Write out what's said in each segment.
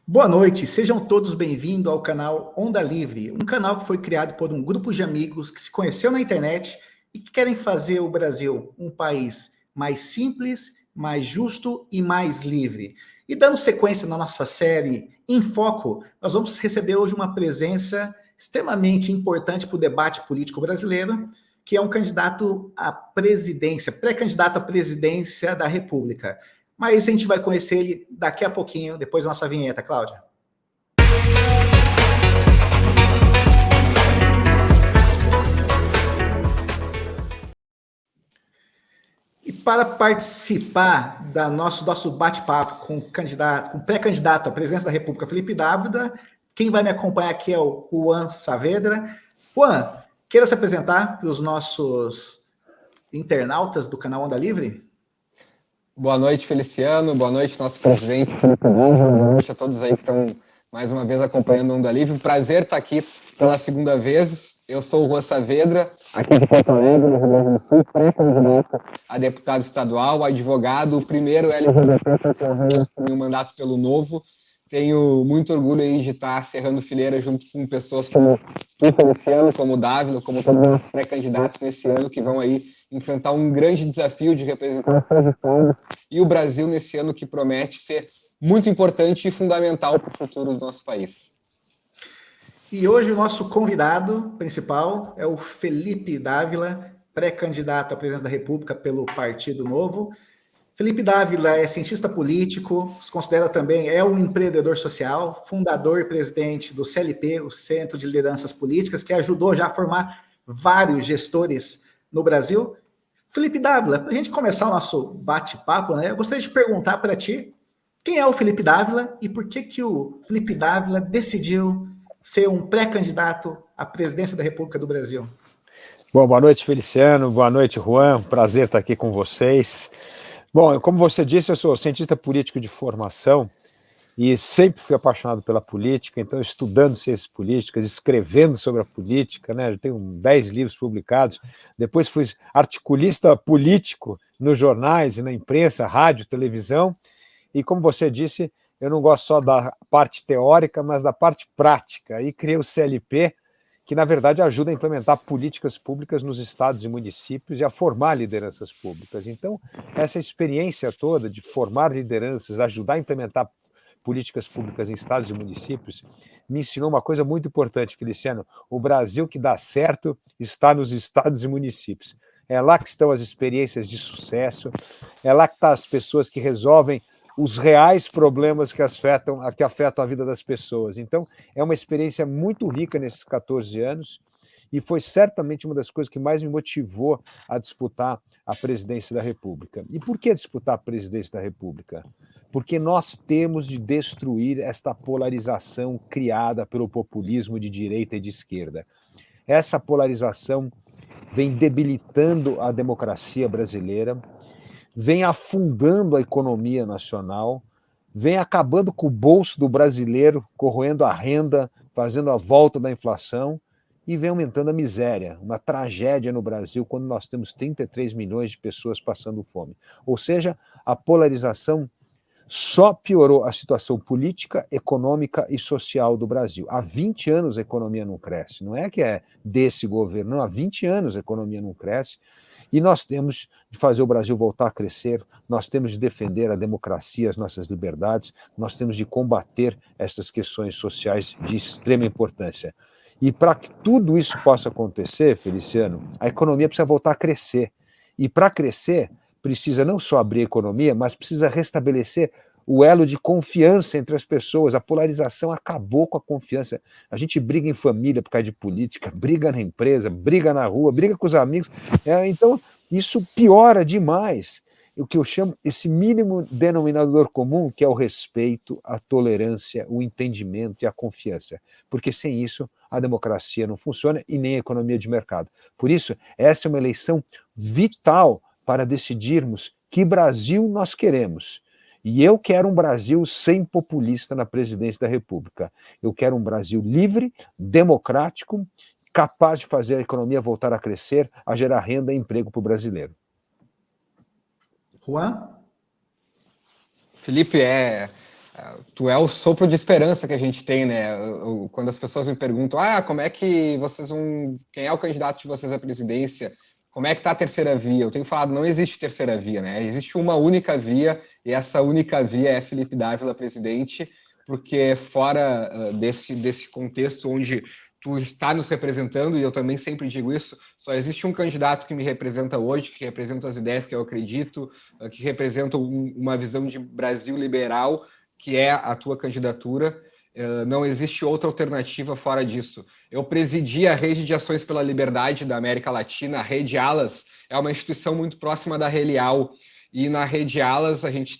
Boa noite, sejam todos bem-vindos ao canal Onda Livre, um canal que foi criado por um grupo de amigos que se conheceu na internet e que querem fazer o Brasil um país mais simples, mais justo e mais livre. E dando sequência na nossa série Em Foco, nós vamos receber hoje uma presença extremamente importante para o debate político brasileiro, que é um candidato à presidência, pré-candidato à presidência da República. Mas a gente vai conhecer ele daqui a pouquinho, depois da nossa vinheta, Cláudia. E para participar da nosso bate-papo com o pré-candidato à presidência da República, Felipe Dávila, quem vai me acompanhar aqui é o Juan Saavedra. Juan, queira se apresentar para os nossos internautas do canal Onda Livre? Boa noite, Feliciano. Boa noite, nosso presidente Felipe Dávila. Boa noite a todos aí que estão mais uma vez acompanhando o Onda Livre. Um prazer estar aqui pela segunda vez. Eu sou o Juan Saavedra, aqui de Porto Alegre, no Rio Grande do Sul, pré-candidato a deputado estadual, advogado, o primeiro LGBT que assumiu o mandato pelo Novo. Tenho muito orgulho aí de estar cerrando fileira junto com pessoas como o Feliciano, como o Dávila, como todos os pré-candidatos nesse ano que vão aí enfrentar um grande desafio de representar o Estado e o Brasil nesse ano que promete ser muito importante e fundamental para o futuro do nosso país. E hoje o nosso convidado principal é o Felipe Dávila, pré-candidato à presidência da República pelo Partido Novo. Felipe Dávila é cientista político, se considera também um empreendedor social, fundador e presidente do CLP, o Centro de Lideranças Políticas, que ajudou já a formar vários gestores no Brasil. Felipe Dávila, para a gente começar o nosso bate-papo, né, eu gostaria de perguntar para ti quem é o Felipe Dávila e por que o Felipe Dávila decidiu ser um pré-candidato à presidência da República do Brasil. Bom, boa noite, Feliciano. Boa noite, Juan. Prazer estar aqui com vocês. Bom, como você disse, eu sou cientista político de formação e sempre fui apaixonado pela política, então estudando ciências políticas, escrevendo sobre a política, né? Eu tenho 10 livros publicados, depois fui articulista político nos jornais e na imprensa, rádio, televisão, e como você disse, eu não gosto só da parte teórica, mas da parte prática, e criei o CLP, que na verdade ajuda a implementar políticas públicas nos estados e municípios e a formar lideranças públicas. Então, essa experiência toda de formar lideranças, ajudar a implementar políticas públicas em estados e municípios, me ensinou uma coisa muito importante, Feliciano. O Brasil que dá certo está nos estados e municípios. É lá que estão as experiências de sucesso, é lá que estão as pessoas que resolvem os reais problemas que afetam a vida das pessoas. Então, é uma experiência muito rica nesses 14 anos e foi certamente uma das coisas que mais me motivou a disputar a presidência da República. E por que disputar a presidência da República? Porque nós temos de destruir esta polarização criada pelo populismo de direita e de esquerda. Essa polarização vem debilitando a democracia brasileira, vem afundando a economia nacional, vem acabando com o bolso do brasileiro, corroendo a renda, fazendo a volta da inflação e vem aumentando a miséria, uma tragédia no Brasil quando nós temos 33 milhões de pessoas passando fome. Ou seja, a polarização só piorou a situação política, econômica e social do Brasil. Há 20 anos a economia não cresce, não é que é desse governo, não, há 20 anos a economia não cresce, e nós temos de fazer o Brasil voltar a crescer, nós temos de defender a democracia, as nossas liberdades, nós temos de combater essas questões sociais de extrema importância. E para que tudo isso possa acontecer, Feliciano, a economia precisa voltar a crescer. E para crescer, precisa não só abrir a economia, mas precisa restabelecer o elo de confiança entre as pessoas. A polarização acabou com a confiança. A gente briga em família por causa de política, briga na empresa, briga na rua, briga com os amigos. Então, isso piora demais o que eu chamo esse mínimo denominador comum, que é o respeito, a tolerância, o entendimento e a confiança. Porque sem isso, a democracia não funciona e nem a economia de mercado. Por isso, essa é uma eleição vital para decidirmos que Brasil nós queremos. E eu quero um Brasil sem populista na presidência da República. Eu quero um Brasil livre, democrático, capaz de fazer a economia voltar a crescer, a gerar renda e emprego para o brasileiro. Juan? Felipe, Tu é o sopro de esperança que a gente tem, né? Quando as pessoas me perguntam, como é que vocês vão... Quem é o candidato de vocês à presidência? Como é que está a terceira via? Eu tenho falado, não existe terceira via, né? Existe uma única via, e essa única via é Felipe Dávila, presidente, porque fora desse contexto onde tu está nos representando, e eu também sempre digo isso, só existe um candidato que me representa hoje, que representa as ideias que eu acredito, que representa uma visão de Brasil liberal, que é a tua candidatura. Não existe outra alternativa fora disso. Eu presidi a Rede de Ações pela Liberdade da América Latina, a Rede Alas, é uma instituição muito próxima da Relial, e na Rede Alas a gente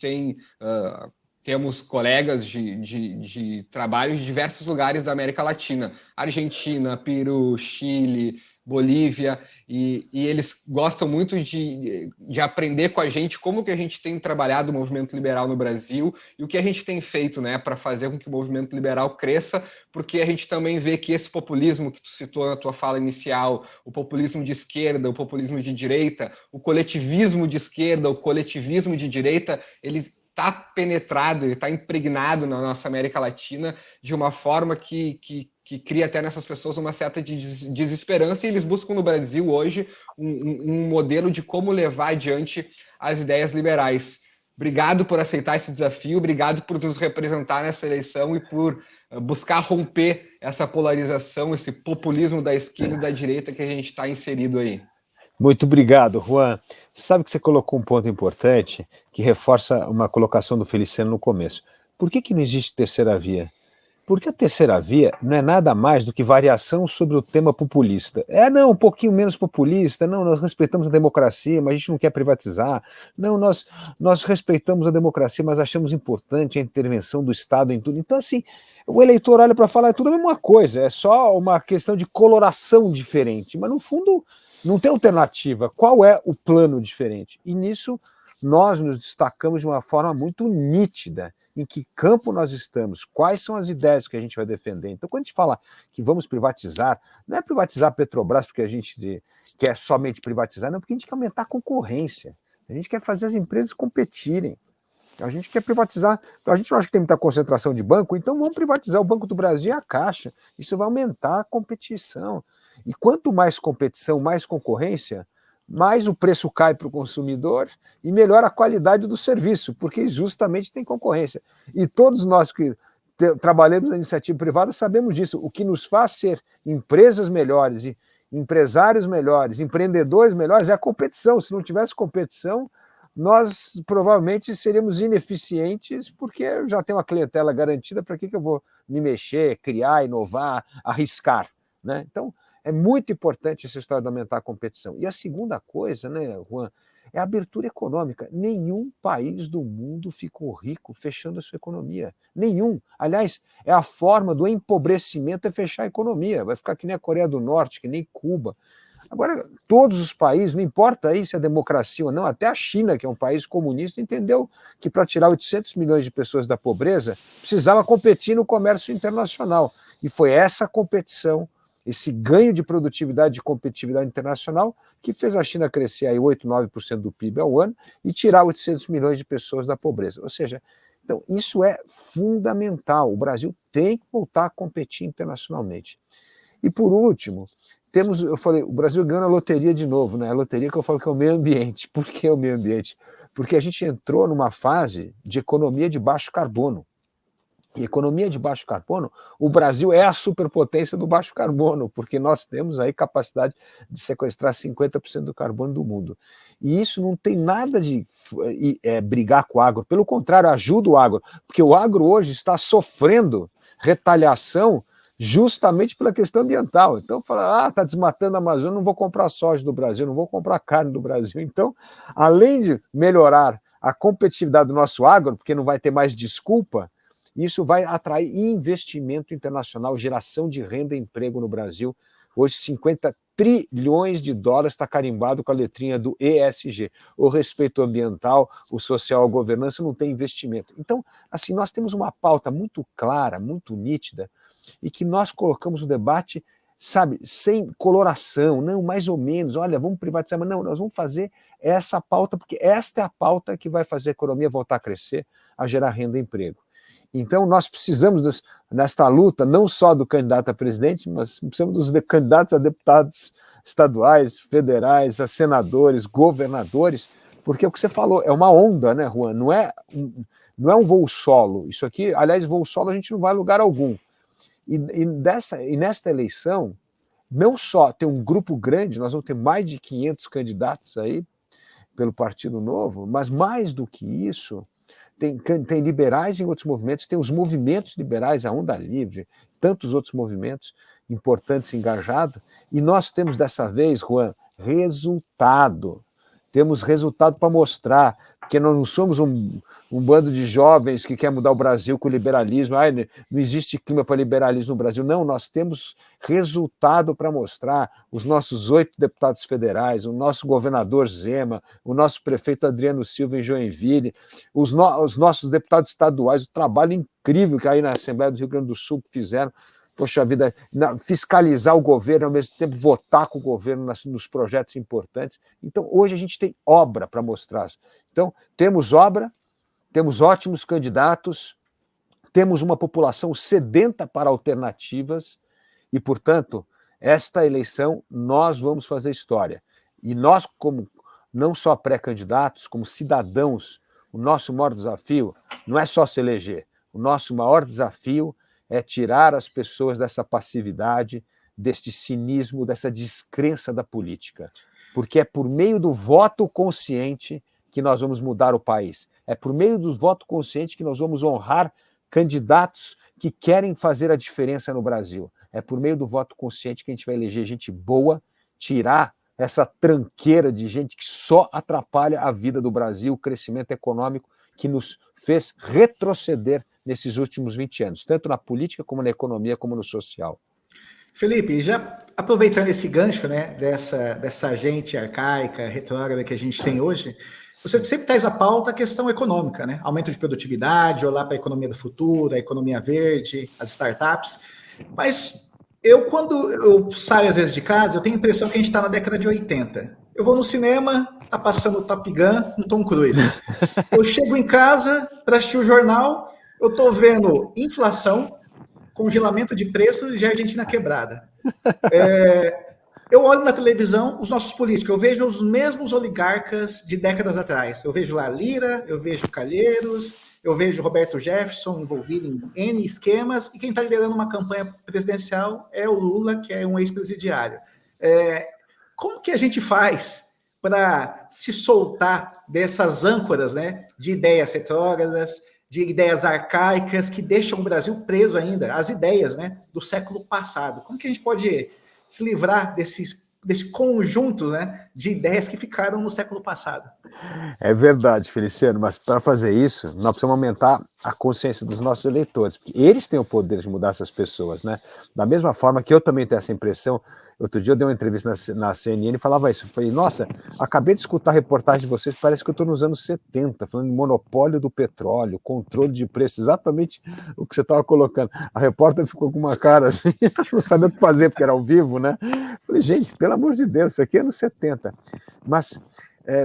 temos colegas de trabalho de diversos lugares da América Latina, Argentina, Peru, Chile, Bolívia, e eles gostam muito de aprender com a gente como que a gente tem trabalhado o movimento liberal no Brasil e o que a gente tem feito, né, para fazer com que o movimento liberal cresça, porque a gente também vê que esse populismo que tu citou na tua fala inicial, o populismo de esquerda, o populismo de direita, o coletivismo de esquerda, o coletivismo de direita, eles está penetrado, ele está impregnado na nossa América Latina de uma forma que cria até nessas pessoas uma certa desesperança, e eles buscam no Brasil hoje um modelo de como levar adiante as ideias liberais. Obrigado por aceitar esse desafio, obrigado por nos representar nessa eleição e por buscar romper essa polarização, esse populismo da esquerda e da direita que a gente está inserido aí. Muito obrigado, Juan. Você sabe que você colocou um ponto importante que reforça uma colocação do Feliciano no começo. Por que não existe terceira via? Porque a terceira via não é nada mais do que variação sobre o tema populista. Não, um pouquinho menos populista, não, nós respeitamos a democracia, mas a gente não quer privatizar. Não, nós respeitamos a democracia, mas achamos importante a intervenção do Estado em tudo. Então, assim, o eleitor olha para falar, é tudo a mesma coisa, é só uma questão de coloração diferente, mas no fundo não tem alternativa. Qual é o plano diferente? E nisso nós nos destacamos de uma forma muito nítida. Em que campo nós estamos? Quais são as ideias que a gente vai defender? Então, quando a gente fala que vamos privatizar, não é privatizar a Petrobras porque a gente quer somente privatizar, não, porque a gente quer aumentar a concorrência. A gente quer fazer as empresas competirem. A gente quer privatizar, a gente não acha que tem muita concentração de banco, então vamos privatizar o Banco do Brasil e a Caixa. Isso vai aumentar a competição. E quanto mais competição, mais concorrência, mais o preço cai para o consumidor e melhora a qualidade do serviço, porque justamente tem concorrência. E todos nós que trabalhamos na iniciativa privada sabemos disso. O que nos faz ser empresas melhores, e empresários melhores, empreendedores melhores é a competição. Se não tivesse competição, nós provavelmente seríamos ineficientes, porque eu já tenho uma clientela garantida, para que eu vou me mexer, criar, inovar, arriscar, né? Então, é muito importante essa história de aumentar a competição. E a segunda coisa, né, Juan, é a abertura econômica. Nenhum país do mundo ficou rico fechando a sua economia. Nenhum. Aliás, é a forma do empobrecimento é fechar a economia. Vai ficar que nem a Coreia do Norte, que nem Cuba. Agora, todos os países, não importa aí se é democracia ou não, até a China, que é um país comunista, entendeu que para tirar 800 milhões de pessoas da pobreza, precisava competir no comércio internacional. E foi essa competição, esse ganho de produtividade, de competitividade internacional, que fez a China crescer aí 8, 9% do PIB ao ano e tirar 800 milhões de pessoas da pobreza. Ou seja, então isso é fundamental. O Brasil tem que voltar a competir internacionalmente. E por último, eu falei, o Brasil ganha a loteria de novo, né? A loteria que eu falo que é o meio ambiente. Por que o meio ambiente? Porque a gente entrou numa fase de economia de baixo carbono. E economia de baixo carbono, o Brasil é a superpotência do baixo carbono, porque nós temos aí capacidade de sequestrar 50% do carbono do mundo. E isso não tem nada de brigar com o agro, pelo contrário, ajuda o agro, porque o agro hoje está sofrendo retaliação justamente pela questão ambiental. Então, fala, está desmatando a Amazônia, não vou comprar soja do Brasil, não vou comprar carne do Brasil. Então, além de melhorar a competitividade do nosso agro, porque não vai ter mais desculpa, isso vai atrair investimento internacional, geração de renda e emprego no Brasil. Hoje, 50 trilhões de dólares está carimbado com a letrinha do ESG. O respeito ambiental, o social, a governança, não tem investimento. Então, assim, nós temos uma pauta muito clara, muito nítida, e que nós colocamos no debate, sabe, sem coloração, não, mais ou menos, olha, vamos privatizar, mas não, nós vamos fazer essa pauta, porque esta é a pauta que vai fazer a economia voltar a crescer, a gerar renda e emprego. Então, nós precisamos, nesta luta, não só do candidato a presidente, mas precisamos dos candidatos a deputados estaduais, federais, a senadores, governadores, porque é o que você falou, é uma onda, né, Juan? Não é um voo solo. Isso aqui, aliás, voo solo a gente não vai a lugar algum. E nesta eleição, não só tem um grupo grande, nós vamos ter mais de 500 candidatos aí pelo Partido Novo, mas mais do que isso, tem liberais em outros movimentos, tem os movimentos liberais, a Onda Livre, tantos outros movimentos importantes engajados, e nós temos dessa vez, Juan, resultado. Temos resultado para mostrar, porque nós não somos um bando de jovens que quer mudar o Brasil com o liberalismo. Não existe clima para liberalismo no Brasil. Não, nós temos resultado para mostrar. Os nossos 8 deputados federais, o nosso governador Zema, o nosso prefeito Adriano Silva em Joinville, os nossos deputados estaduais, o trabalho incrível que aí na Assembleia do Rio Grande do Sul fizeram. Poxa vida, fiscalizar o governo, ao mesmo tempo votar com o governo nos projetos importantes. Então, hoje a gente tem obra para mostrar. Então, temos obra, temos ótimos candidatos, temos uma população sedenta para alternativas e, portanto, esta eleição nós vamos fazer história. E nós, como não só pré-candidatos, como cidadãos, o nosso maior desafio não é só se eleger, o nosso maior desafio é tirar as pessoas dessa passividade, deste cinismo, dessa descrença da política. Porque é por meio do voto consciente que nós vamos mudar o país. É por meio do voto consciente que nós vamos honrar candidatos que querem fazer a diferença no Brasil. É por meio do voto consciente que a gente vai eleger gente boa, tirar essa tranqueira de gente que só atrapalha a vida do Brasil, o crescimento econômico que nos fez retroceder nesses últimos 20 anos, tanto na política, como na economia, como no social. Felipe, já aproveitando esse gancho, né, dessa gente arcaica, retrógrada que a gente tem hoje, você sempre traz à pauta a questão econômica, né? Aumento de produtividade, olhar para a economia do futuro, a economia verde, as startups. Mas quando eu saio às vezes de casa, eu tenho a impressão que a gente está na década de 80. Eu vou no cinema, tá passando o Top Gun com Tom Cruise. Eu chego em casa para assistir o jornal, eu estou vendo inflação, congelamento de preços e Argentina quebrada. Eu olho na televisão os nossos políticos, eu vejo os mesmos oligarcas de décadas atrás. Eu vejo lá Lira, eu vejo Calheiros, eu vejo Roberto Jefferson envolvido em N esquemas, e quem está liderando uma campanha presidencial é o Lula, que é um ex-presidiário. Como que a gente faz para se soltar dessas âncoras, né, de ideias retrógradas, de ideias arcaicas que deixam o Brasil preso ainda às ideias, né, do século passado? Como que a gente pode se livrar desse conjunto, né, de ideias que ficaram no século passado? É verdade, Feliciano, mas para fazer isso, nós precisamos aumentar a consciência dos nossos eleitores, porque eles têm o poder de mudar essas pessoas, né? Da mesma forma que eu também tenho essa impressão. Outro dia eu dei uma entrevista na CNN e falava isso. Eu falei, nossa, acabei de escutar a reportagem de vocês, parece que eu estou nos anos 70, falando de monopólio do petróleo, controle de preço, exatamente o que você estava colocando. A repórter ficou com uma cara assim, não sabia o que fazer, porque era ao vivo, né? Eu falei, gente, pelo amor de Deus, isso aqui é anos 70. Mas,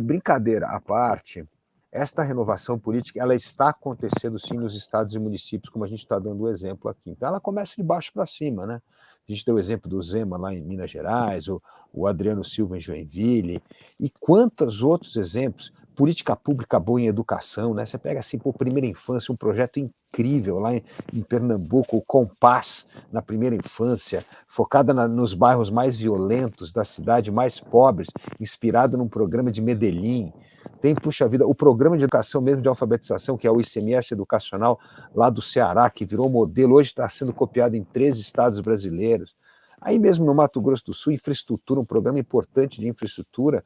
brincadeira à parte, esta renovação política, ela está acontecendo sim nos estados e municípios, como a gente está dando o exemplo aqui. Então ela começa de baixo para cima, né? A gente deu o exemplo do Zema lá em Minas Gerais, o Adriano Silva em Joinville, e quantos outros exemplos, política pública boa em educação, né? Você pega assim, por primeira infância, um projeto incrível lá em Pernambuco, o Compass, na primeira infância, focada nos bairros mais violentos da cidade, mais pobres, inspirado num programa de Medellín. Tem, puxa vida, o programa de educação mesmo de alfabetização, que é o ICMS educacional lá do Ceará, que virou modelo, hoje está sendo copiado em 13 estados brasileiros. Aí mesmo no Mato Grosso do Sul, infraestrutura, um programa importante de infraestrutura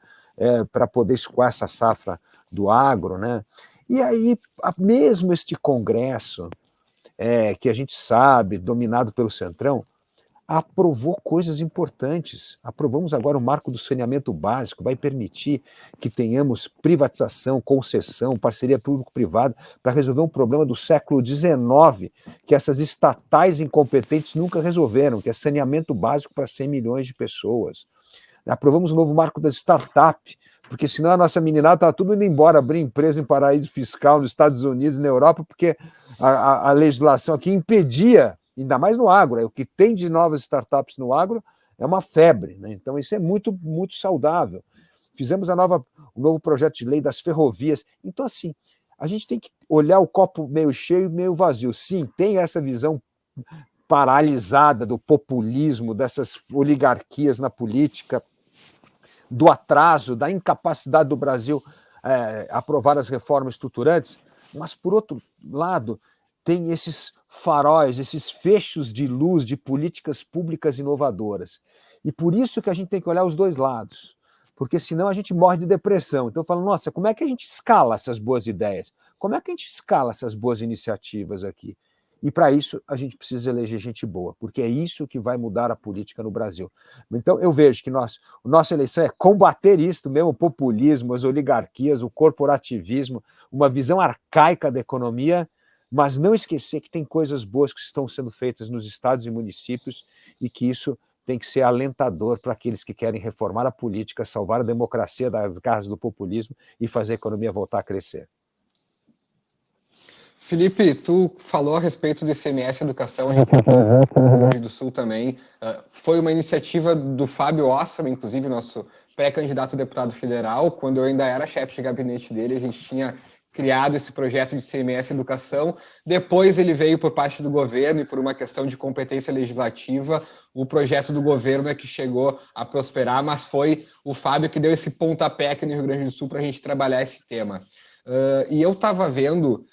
para poder escoar essa safra do agro, né? E aí, mesmo este Congresso, que a gente sabe, dominado pelo Centrão, aprovou coisas importantes. Aprovamos agora o marco do saneamento básico, vai permitir que tenhamos privatização, concessão, parceria público-privada para resolver um problema do século XIX que essas estatais incompetentes nunca resolveram, que é saneamento básico para 100 milhões de pessoas. Aprovamos o novo marco das startups, porque senão a nossa meninada estava tudo indo embora, abrir empresa em paraíso fiscal nos Estados Unidos, na Europa, porque a legislação aqui impedia, ainda mais no agro, o que tem de novas startups no agro é uma febre, né? Então isso é muito, muito saudável. Fizemos o novo projeto de lei das ferrovias. Então, assim, a gente tem que olhar o copo meio cheio e meio vazio. Sim, tem essa visão paralisada do populismo, dessas oligarquias na política, do atraso, da incapacidade do Brasil aprovar as reformas estruturantes, mas, por outro lado, tem esses faróis, esses fechos de luz de políticas públicas inovadoras. E por isso que a gente tem que olhar os dois lados, porque senão a gente morre de depressão. Então eu falo, nossa, como é que a gente escala essas boas ideias? Como é que a gente escala essas boas iniciativas aqui? E para isso a gente precisa eleger gente boa, porque é isso que vai mudar a política no Brasil. Então eu vejo que a nossa eleição é combater isso mesmo, o populismo, as oligarquias, o corporativismo, uma visão arcaica da economia, mas não esquecer que tem coisas boas que estão sendo feitas nos estados e municípios e que isso tem que ser alentador para aqueles que querem reformar a política, salvar a democracia das garras do populismo e fazer a economia voltar a crescer. Felipe, tu falou a respeito do ICMS Educação, a gente no Rio Grande do Sul também. Foi uma iniciativa do Fábio Ossam, inclusive nosso pré-candidato a deputado federal. Quando eu ainda era chefe de gabinete dele, a gente tinha criado esse projeto de ICMS Educação. Depois ele veio por parte do governo e por uma questão de competência legislativa. O projeto do governo é que chegou a prosperar, mas foi o Fábio que deu esse pontapé aqui no Rio Grande do Sul para a gente trabalhar esse tema. E eu estava vendo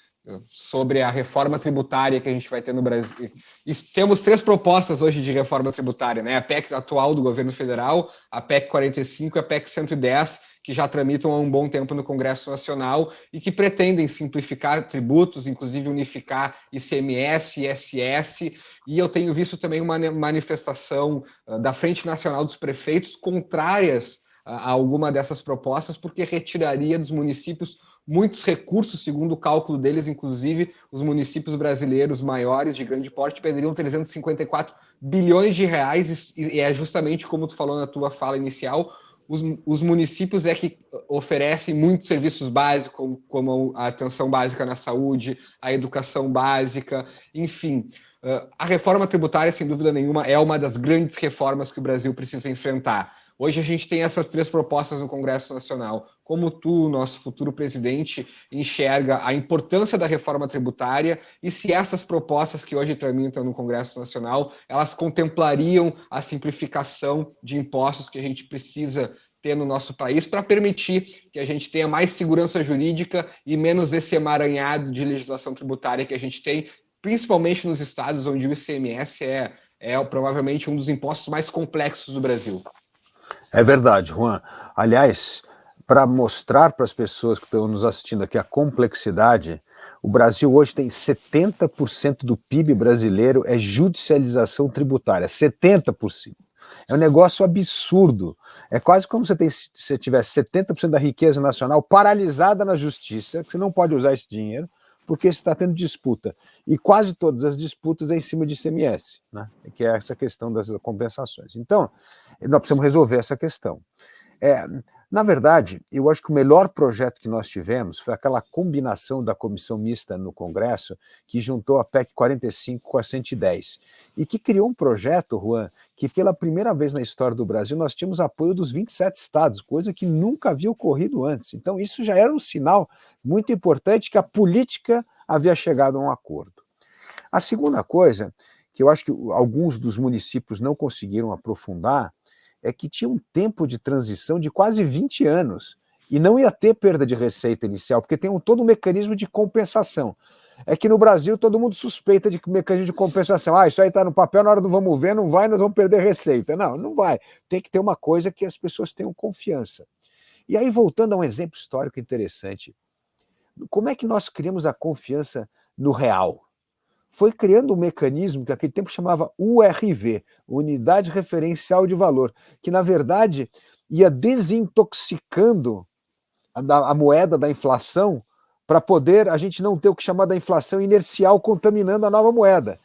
sobre a reforma tributária que a gente vai ter no Brasil. E temos 3 propostas hoje de reforma tributária, né? A PEC atual do governo federal, a PEC 45 e a PEC 110, que já tramitam há um bom tempo no Congresso Nacional e que pretendem simplificar tributos, inclusive unificar ICMS, ISS, e eu tenho visto também uma manifestação da Frente Nacional dos Prefeitos contrárias a alguma dessas propostas, porque retiraria dos municípios muitos recursos, segundo o cálculo deles, inclusive os municípios brasileiros maiores, de grande porte, perderiam 354 bilhões de reais, e é justamente como tu falou na tua fala inicial, os municípios é que oferecem muitos serviços básicos, como a atenção básica na saúde, a educação básica, enfim. A reforma tributária, sem dúvida nenhuma, é uma das grandes reformas que o Brasil precisa enfrentar. Hoje a gente tem essas 3 propostas no Congresso Nacional. Como tu, nosso futuro presidente, enxerga a importância da reforma tributária e se essas propostas que hoje tramitam no Congresso Nacional, elas contemplariam a simplificação de impostos que a gente precisa ter no nosso país para permitir que a gente tenha mais segurança jurídica e menos esse emaranhado de legislação tributária que a gente tem, principalmente nos estados onde o ICMS é provavelmente um dos impostos mais complexos do Brasil. É verdade, Juan. Aliás, para mostrar para as pessoas que estão nos assistindo aqui a complexidade, o Brasil hoje tem 70% do PIB brasileiro é judicialização tributária, 70%. É um negócio absurdo. É quase como se você tivesse 70% da riqueza nacional paralisada na justiça, que você não pode usar esse dinheiro, porque você está tendo disputa. E quase todas as disputas é em cima de ICMS, né? Que é essa questão das compensações. Então, nós precisamos resolver essa questão. Na verdade, eu acho que o melhor projeto que nós tivemos foi aquela combinação da comissão mista no Congresso que juntou a PEC 45 com a 110 e que criou um projeto, Juan, que pela primeira vez na história do Brasil nós tínhamos apoio dos 27 estados, coisa que nunca havia ocorrido antes. Então isso já era um sinal muito importante que a política havia chegado a um acordo. A segunda coisa, que eu acho que alguns dos municípios não conseguiram aprofundar, é que tinha um tempo de transição de quase 20 anos e não ia ter perda de receita inicial, porque tem todo um mecanismo de compensação. É que no Brasil todo mundo suspeita de mecanismo de compensação. Isso aí está no papel, na hora do vamos ver, não vai, nós vamos perder receita. Não, não vai. Tem que ter uma coisa que as pessoas tenham confiança. E aí, voltando a um exemplo histórico interessante, como é que nós criamos a confiança no real? Foi criando um mecanismo que naquele tempo chamava URV, Unidade Referencial de Valor, que na verdade ia desintoxicando a moeda da inflação para poder a gente não ter o que chamar da inflação inercial contaminando a nova moeda.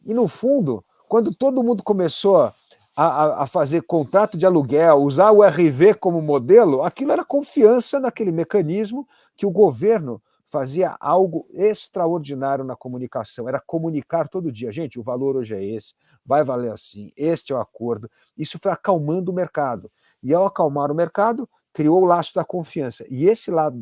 E no fundo, quando todo mundo começou a fazer contrato de aluguel, usar o URV como modelo, aquilo era confiança naquele mecanismo que o governo fazia algo extraordinário na comunicação, era comunicar todo dia. Gente, o valor hoje é esse, vai valer assim, este é o acordo. Isso foi acalmando o mercado. E ao acalmar o mercado, criou o laço da confiança. E esse laço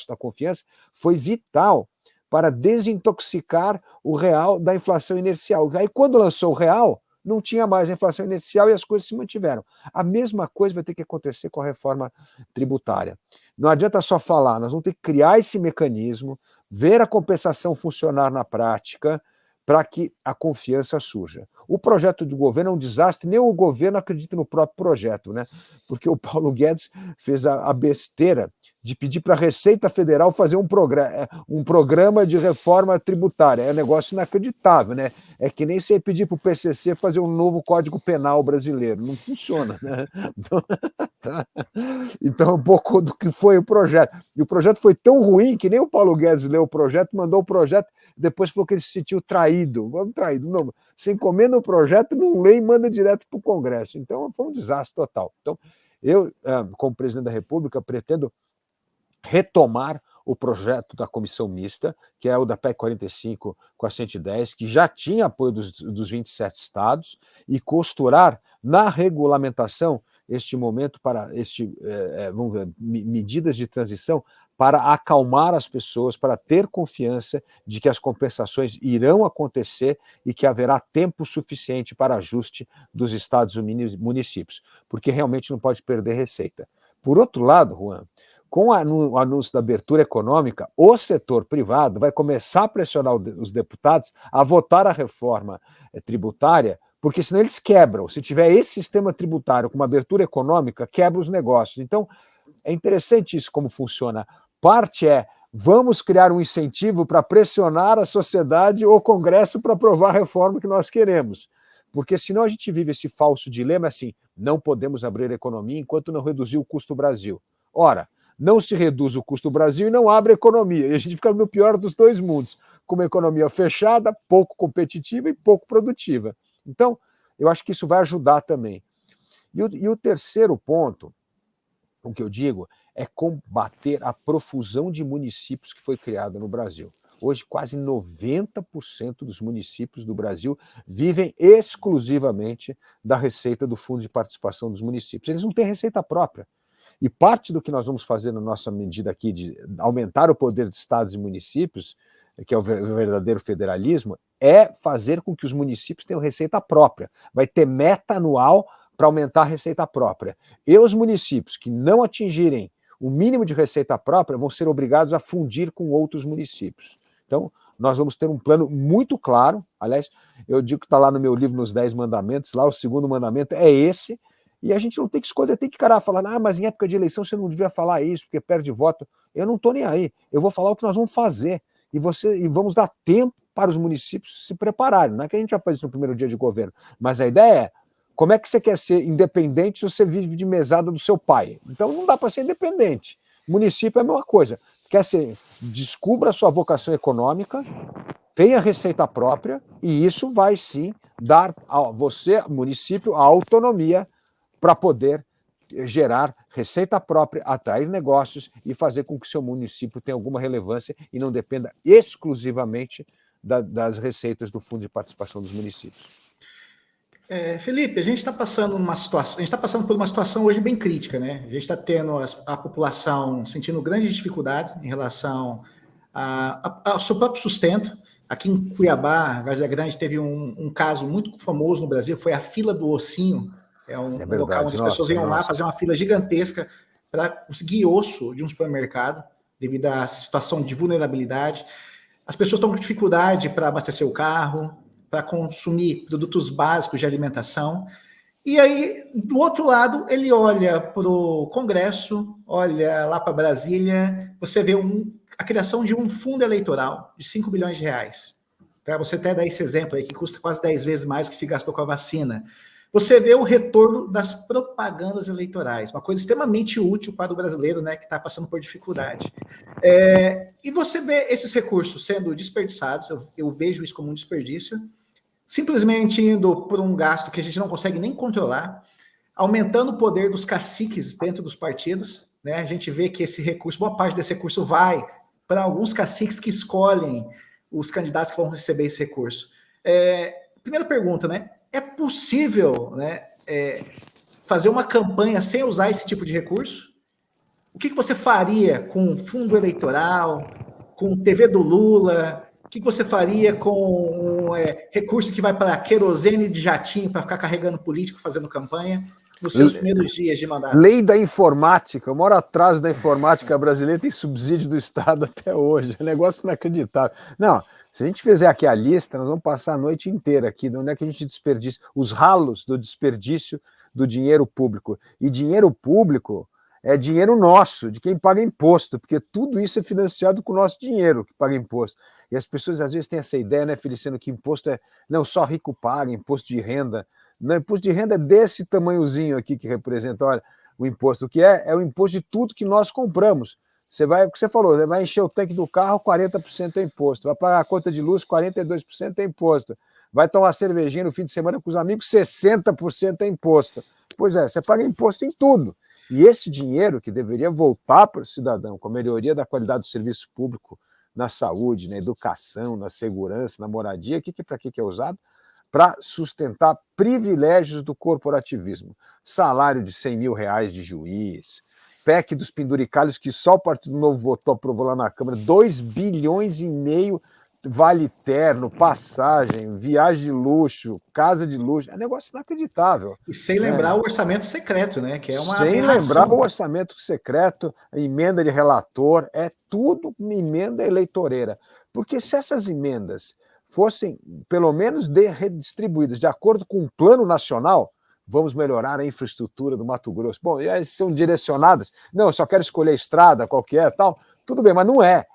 da confiança foi vital para desintoxicar o real da inflação inercial. Aí, quando lançou o real, não tinha mais a inflação inercial e as coisas se mantiveram. A mesma coisa vai ter que acontecer com a reforma tributária. Não adianta só falar, nós vamos ter que criar esse mecanismo, ver a compensação funcionar na prática, para que a confiança surja. O projeto de governo é um desastre, nem o governo acredita no próprio projeto, né? Porque o Paulo Guedes fez a besteira de pedir para a Receita Federal fazer um programa de reforma tributária. É um negócio inacreditável, né? É que nem você pedir para o PCC fazer um novo Código Penal brasileiro. Não funciona, né? Então, um pouco do que foi o projeto. E o projeto foi tão ruim que nem o Paulo Guedes leu o projeto, mandou o projeto, depois falou que ele se sentiu traído. Traído. Não, você encomenda o projeto, não lê e manda direto para o Congresso. Então, foi um desastre total. Então, eu, como presidente da República, pretendo retomar o projeto da comissão mista, que é o da PEC 45 com a 110, que já tinha apoio dos 27 estados, e costurar na regulamentação este momento para vamos ver, medidas de transição para acalmar as pessoas, para ter confiança de que as compensações irão acontecer e que haverá tempo suficiente para ajuste dos estados e municípios, porque realmente não pode perder receita. Por outro lado, Juan, com o anúncio da abertura econômica, o setor privado vai começar a pressionar os deputados a votar a reforma tributária, porque senão eles quebram. Se tiver esse sistema tributário com uma abertura econômica, quebra os negócios. Então, é interessante isso como funciona. Parte vamos criar um incentivo para pressionar a sociedade ou o Congresso para aprovar a reforma que nós queremos. Porque senão a gente vive esse falso dilema assim, não podemos abrir a economia enquanto não reduzir o custo Brasil. Ora, não se reduz o custo Brasil e não abre a economia. E a gente fica no pior dos dois mundos, com uma economia fechada, pouco competitiva e pouco produtiva. Então, eu acho que isso vai ajudar também. E o terceiro ponto, o que eu digo, é combater a profusão de municípios que foi criada no Brasil. Hoje, quase 90% dos municípios do Brasil vivem exclusivamente da receita do Fundo de Participação dos Municípios. Eles não têm receita própria. E parte do que nós vamos fazer na nossa medida aqui de aumentar o poder de estados e municípios, que é o verdadeiro federalismo, é fazer com que os municípios tenham receita própria. Vai ter meta anual para aumentar a receita própria. E os municípios que não atingirem o mínimo de receita própria vão ser obrigados a fundir com outros municípios. Então, nós vamos ter um plano muito claro. Aliás, eu digo que está lá no meu livro, nos 10 mandamentos, lá o segundo mandamento é esse, e a gente não tem que escolher, tem que falar, mas em época de eleição você não devia falar isso, porque perde voto. Eu não estou nem aí, eu vou falar o que nós vamos fazer, e vamos dar tempo para os municípios se prepararem. Não é que a gente já faz isso no primeiro dia de governo, mas a ideia é, como é que você quer ser independente se você vive de mesada do seu pai? Então não dá para ser independente. Município é a mesma coisa. Descubra a sua vocação econômica, tenha receita própria, e isso vai sim dar a você, município, a autonomia para poder gerar receita própria, atrair negócios e fazer com que o seu município tenha alguma relevância e não dependa exclusivamente das receitas do Fundo de Participação dos Municípios. Felipe, a gente está passando por uma situação hoje bem crítica, né? A gente está tendo a população sentindo grandes dificuldades em relação ao seu próprio sustento. Aqui em Cuiabá, Várzea Grande, teve um caso muito famoso no Brasil, foi a fila do ossinho. É um local onde as pessoas iam lá fazer uma fila gigantesca para conseguir osso de um supermercado, devido à situação de vulnerabilidade. As pessoas estão com dificuldade para abastecer o carro, para consumir produtos básicos de alimentação. E aí, do outro lado, ele olha para o Congresso, olha lá para Brasília, você vê a criação de um fundo eleitoral de 5 bilhões de reais. Para você até dar esse exemplo aí, que custa quase 10 vezes mais do que se gastou com a vacina. Você vê o retorno das propagandas eleitorais, uma coisa extremamente útil para o brasileiro, né, que está passando por dificuldade. E você vê esses recursos sendo desperdiçados, eu vejo isso como um desperdício, simplesmente indo por um gasto que a gente não consegue nem controlar, aumentando o poder dos caciques dentro dos partidos, né? A gente vê que esse recurso, boa parte desse recurso vai para alguns caciques que escolhem os candidatos que vão receber esse recurso. Primeira pergunta, né? É possível, né, fazer uma campanha sem usar esse tipo de recurso? O que você faria com fundo eleitoral, com TV do Lula? O que você faria com recurso que vai para querosene de jatinho para ficar carregando político fazendo campanha nos seus primeiros dias de mandato? Lei da informática, o maior atraso da informática brasileira, tem subsídio do Estado até hoje, é um negócio inacreditável. Não, se a gente fizer aqui a lista, nós vamos passar a noite inteira aqui, de onde é que a gente desperdiça, os ralos do desperdício do dinheiro público. E dinheiro público é dinheiro nosso, de quem paga imposto, porque tudo isso é financiado com o nosso dinheiro que paga imposto. E as pessoas às vezes têm essa ideia, né, Feliciano, que imposto não, só rico paga, imposto de renda. Não, imposto de renda é desse tamanhozinho aqui que representa, olha, o imposto. O que é o imposto de tudo que nós compramos. Você vai, o que você falou, você vai encher o tanque do carro, 40% é imposto. Vai pagar a conta de luz, 42% é imposto. Vai tomar cervejinha no fim de semana com os amigos, 60% é imposto. Pois é, você paga imposto em tudo. E esse dinheiro que deveria voltar para o cidadão com a melhoria da qualidade do serviço público, na saúde, na educação, na segurança, na moradia, para que é usado? Para sustentar privilégios do corporativismo. Salário de R$100 mil de juiz, PEC dos penduricalhos que só o Partido Novo votou, aprovou lá na Câmara, 2,5 bilhões, vale terno, passagem, viagem de luxo, casa de luxo, é um negócio inacreditável. E sem lembrar o orçamento secreto, né? Que é uma sem aberração. Lembrar o orçamento secreto, a emenda de relator, é tudo emenda eleitoreira. Porque se essas emendas fossem, pelo menos, redistribuídas de acordo com o plano nacional, vamos melhorar a infraestrutura do Mato Grosso. Bom, e aí são direcionadas, não, eu só quero escolher a estrada, qual que é, tal, tudo bem, mas não é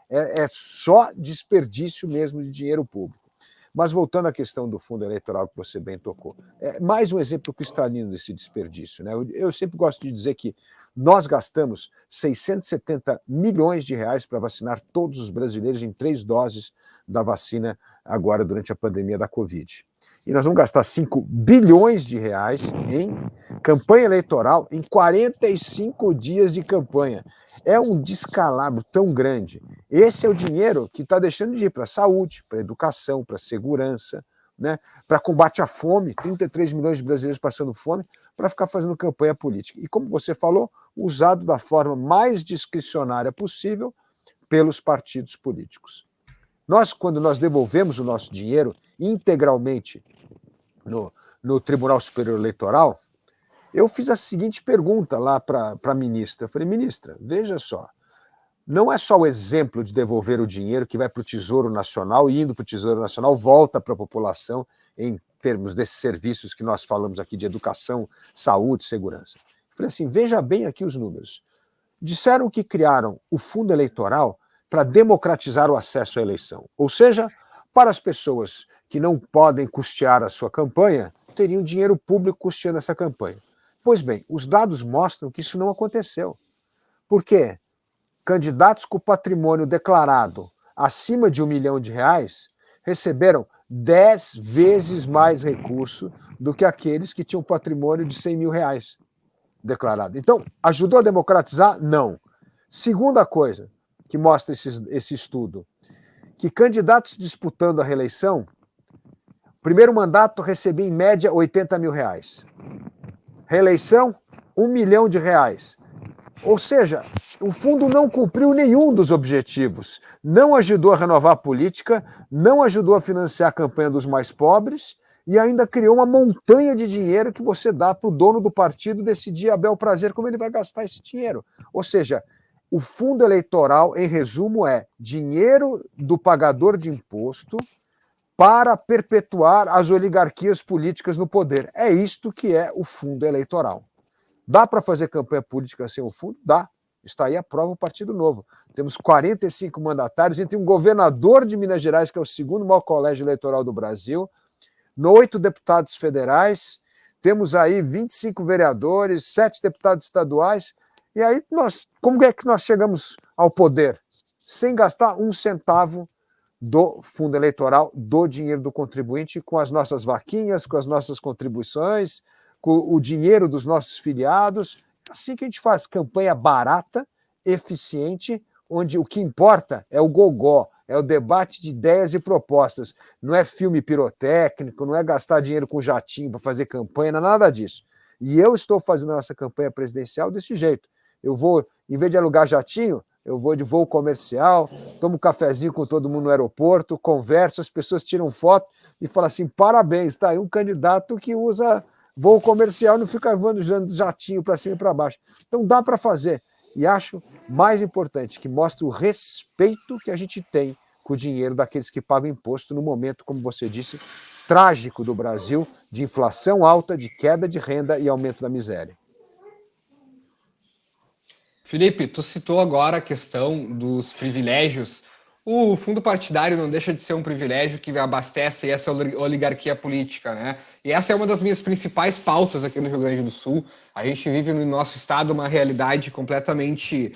só desperdício mesmo de dinheiro público. Mas voltando à questão do fundo eleitoral que você bem tocou, mais um exemplo cristalino desse desperdício, né? Eu sempre gosto de dizer que nós gastamos R$670 milhões para vacinar todos os brasileiros em 3 doses da vacina agora durante a pandemia da Covid. E nós vamos gastar R$5 bilhões em campanha eleitoral em 45 dias de campanha. É um descalabro tão grande. Esse é o dinheiro que está deixando de ir para a saúde, para a educação, para a segurança, né? Para combate à fome, 33 milhões de brasileiros passando fome, para ficar fazendo campanha política. E como você falou, usado da forma mais discricionária possível pelos partidos políticos. Quando nós devolvemos o nosso dinheiro integralmente no Tribunal Superior Eleitoral, eu fiz a seguinte pergunta lá para a ministra. Eu falei, ministra, veja só, não é só o exemplo de devolver o dinheiro que vai para o Tesouro Nacional e indo para o Tesouro Nacional volta para a população em termos desses serviços que nós falamos aqui de educação, saúde, segurança. Eu falei assim, veja bem aqui os números. Disseram que criaram o fundo eleitoral para democratizar o acesso à eleição. Ou seja, para as pessoas que não podem custear a sua campanha, teriam dinheiro público custeando essa campanha. Pois bem, os dados mostram que isso não aconteceu. Por quê? Candidatos com patrimônio declarado acima de R$1 milhão receberam 10 vezes mais recurso do que aqueles que tinham patrimônio de R$100 mil declarado. Então, ajudou a democratizar? Não. Segunda coisa que mostra esse estudo, que candidatos disputando a reeleição, primeiro mandato recebia em média R$80 mil. Reeleição, R$1 milhão. Ou seja, o fundo não cumpriu nenhum dos objetivos, não ajudou a renovar a política, não ajudou a financiar a campanha dos mais pobres e ainda criou uma montanha de dinheiro que você dá para o dono do partido decidir a bel prazer como ele vai gastar esse dinheiro. Ou seja, o fundo eleitoral, em resumo, é dinheiro do pagador de imposto para perpetuar as oligarquias políticas no poder. É isto que é o fundo eleitoral. Dá para fazer campanha política sem o fundo? Dá. Está aí a prova o Partido Novo. Temos 45 mandatários, entre um governador de Minas Gerais, que é o segundo maior colégio eleitoral do Brasil, 8 deputados federais, temos aí 25 vereadores, 7 deputados estaduais, e aí como é que nós chegamos ao poder? Sem gastar um centavo do fundo eleitoral, do dinheiro do contribuinte, com as nossas vaquinhas, com as nossas contribuições, com o dinheiro dos nossos filiados. Assim que a gente faz campanha barata, eficiente, onde o que importa é o gogó, é o debate de ideias e propostas. Não é filme pirotécnico, não é gastar dinheiro com jatinho para fazer campanha, não é nada disso. E eu estou fazendo a nossa campanha presidencial desse jeito. Eu vou, em vez de alugar jatinho, eu vou de voo comercial, tomo um cafezinho com todo mundo no aeroporto, converso, as pessoas tiram foto e falam assim, parabéns, tá aí um candidato que usa voo comercial, não fica voando jatinho para cima e para baixo. Então dá para fazer. E acho mais importante, que mostra o respeito que a gente tem com o dinheiro daqueles que pagam imposto no momento, como você disse, trágico do Brasil, de inflação alta, de queda de renda e aumento da miséria. Felipe, tu citou agora a questão dos privilégios. O fundo partidário não deixa de ser um privilégio que abastece essa oligarquia política, né? E essa é uma das minhas principais pautas aqui no Rio Grande do Sul. A gente vive no nosso estado uma realidade completamente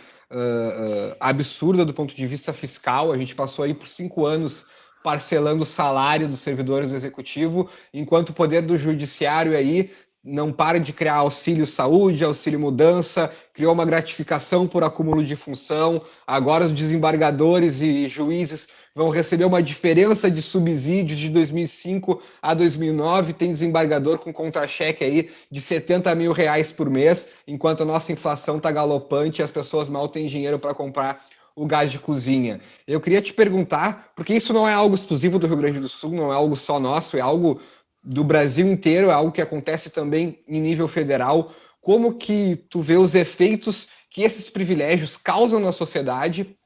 absurda do ponto de vista fiscal. A gente passou aí por 5 anos parcelando o salário dos servidores do executivo, enquanto o poder do judiciário aí não para de criar auxílio saúde, auxílio mudança, criou uma gratificação por acúmulo de função. Agora os desembargadores e juízes vão receber uma diferença de subsídios de 2005 a 2009. Tem desembargador com contra-cheque aí de R$70 mil por mês, enquanto a nossa inflação está galopante e as pessoas mal têm dinheiro para comprar o gás de cozinha. Eu queria te perguntar, porque isso não é algo exclusivo do Rio Grande do Sul, não é algo só nosso, é algo do Brasil inteiro, é algo que acontece também em nível federal. Como que tu vê os efeitos que esses privilégios causam na sociedade,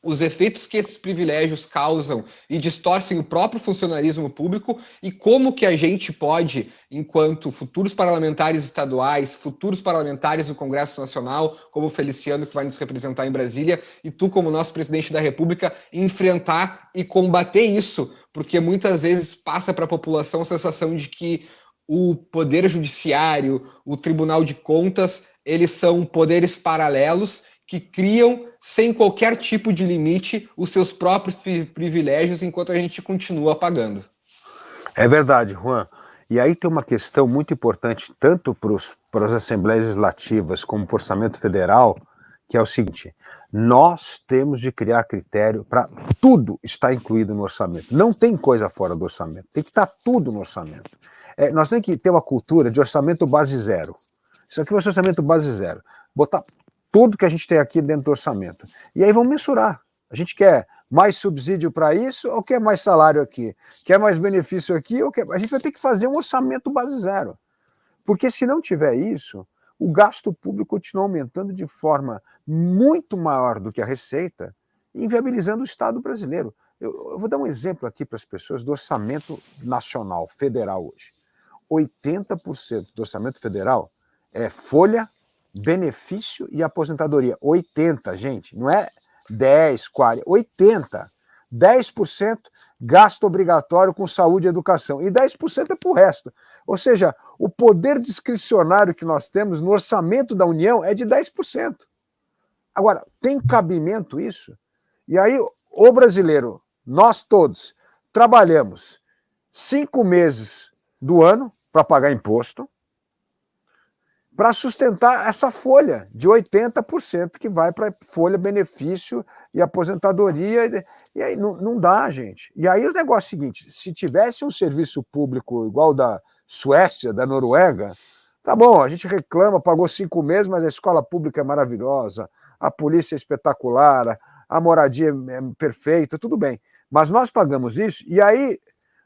os efeitos que esses privilégios causam e distorcem o próprio funcionalismo público, e como que a gente pode, enquanto futuros parlamentares estaduais, futuros parlamentares do Congresso Nacional, como o Feliciano, que vai nos representar em Brasília, e tu como nosso presidente da República, enfrentar e combater isso, porque muitas vezes passa para a população a sensação de que o Poder Judiciário, o Tribunal de Contas, eles são poderes paralelos que criam, sem qualquer tipo de limite, os seus próprios privilégios, enquanto a gente continua pagando. É verdade, Juan. E aí tem uma questão muito importante, tanto para as Assembleias Legislativas como para o Orçamento Federal, que é o seguinte: nós temos de criar critério para tudo estar incluído no orçamento. Não tem coisa fora do orçamento, tem que estar tudo no orçamento. Nós temos que ter uma cultura de orçamento base zero. Isso aqui vai ser orçamento base zero. Botar tudo que a gente tem aqui dentro do orçamento. E aí vamos mensurar. A gente quer mais subsídio para isso ou quer mais salário aqui? Quer mais benefício aqui? A gente vai ter que fazer um orçamento base zero. Porque se não tiver isso, o gasto público continua aumentando de forma muito maior do que a receita, inviabilizando o Estado brasileiro. Eu vou dar um exemplo aqui para as pessoas do orçamento nacional, federal hoje. 80% do orçamento federal é folha, benefício e aposentadoria. 80, gente, não é 10, 40, 80. 10% gasto obrigatório com saúde e educação, e 10% é para o resto. Ou seja, o poder discricionário que nós temos no orçamento da União é de 10%. Agora, tem cabimento isso? E aí, o brasileiro, nós todos, trabalhamos 5 meses do ano para pagar imposto, para sustentar essa folha de 80% que vai para folha, benefício e aposentadoria. E aí não dá, gente. E aí o negócio é o seguinte: se tivesse um serviço público igual da Suécia, da Noruega, tá bom, a gente reclama, pagou 5 meses, mas a escola pública é maravilhosa, a polícia é espetacular, a moradia é perfeita, tudo bem. Mas nós pagamos isso, e aí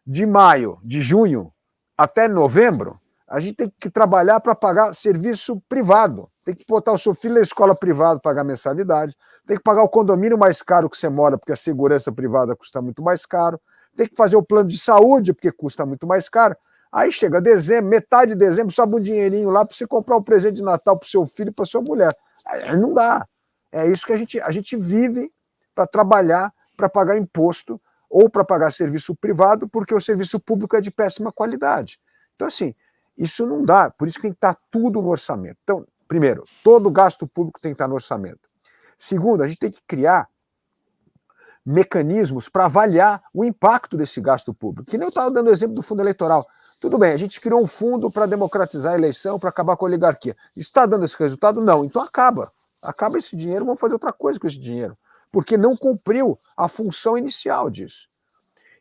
de junho até novembro, a gente tem que trabalhar para pagar serviço privado. Tem que botar o seu filho na escola privada, pagar mensalidade. Tem que pagar o condomínio mais caro que você mora, porque a segurança privada custa muito mais caro. Tem que fazer o plano de saúde, porque custa muito mais caro. Aí chega dezembro, metade de dezembro, sobe um dinheirinho lá para você comprar um presente de Natal para o seu filho e para sua mulher. Aí não dá. É isso que a gente vive para trabalhar, para pagar imposto ou para pagar serviço privado, porque o serviço público é de péssima qualidade. Então, assim, isso não dá, por isso que tem que estar tudo no orçamento. Então, primeiro, todo gasto público tem que estar no orçamento. Segundo, a gente tem que criar mecanismos para avaliar o impacto desse gasto público. Que nem eu estava dando o exemplo do fundo eleitoral. Tudo bem, a gente criou um fundo para democratizar a eleição, para acabar com a oligarquia. Está dando esse resultado? Não. Então acaba. Acaba esse dinheiro, vamos fazer outra coisa com esse dinheiro. porque não cumpriu a função inicial disso.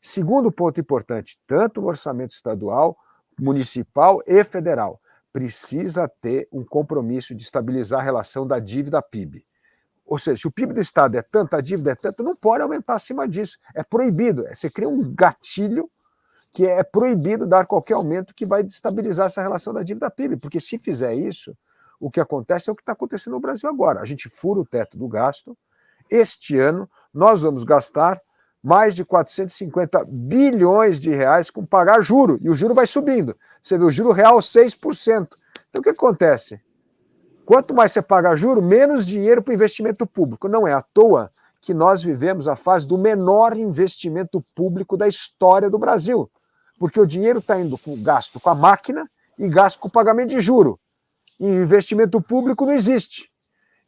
Segundo ponto importante, tanto o orçamento estadual, municipal e federal precisa ter um compromisso de estabilizar a relação da dívida PIB. Ou seja, se o PIB do Estado é tanto, a dívida é tanto, não pode aumentar acima disso. É proibido. Você cria um gatilho que é proibido dar qualquer aumento que vai destabilizar essa relação da dívida PIB, porque se fizer isso, o que acontece é o que está acontecendo no Brasil agora. A gente fura o teto do gasto. Este ano, nós vamos gastar mais de 450 bilhões de reais com pagar juro, e o juro vai subindo. Você vê o juro real 6%. Então, o que acontece? Quanto mais você paga juro, menos dinheiro para o investimento público. Não é à toa que nós vivemos a fase do menor investimento público da história do Brasil, porque o dinheiro está indo com gasto com a máquina e gasto com o pagamento de juro. E investimento público não existe.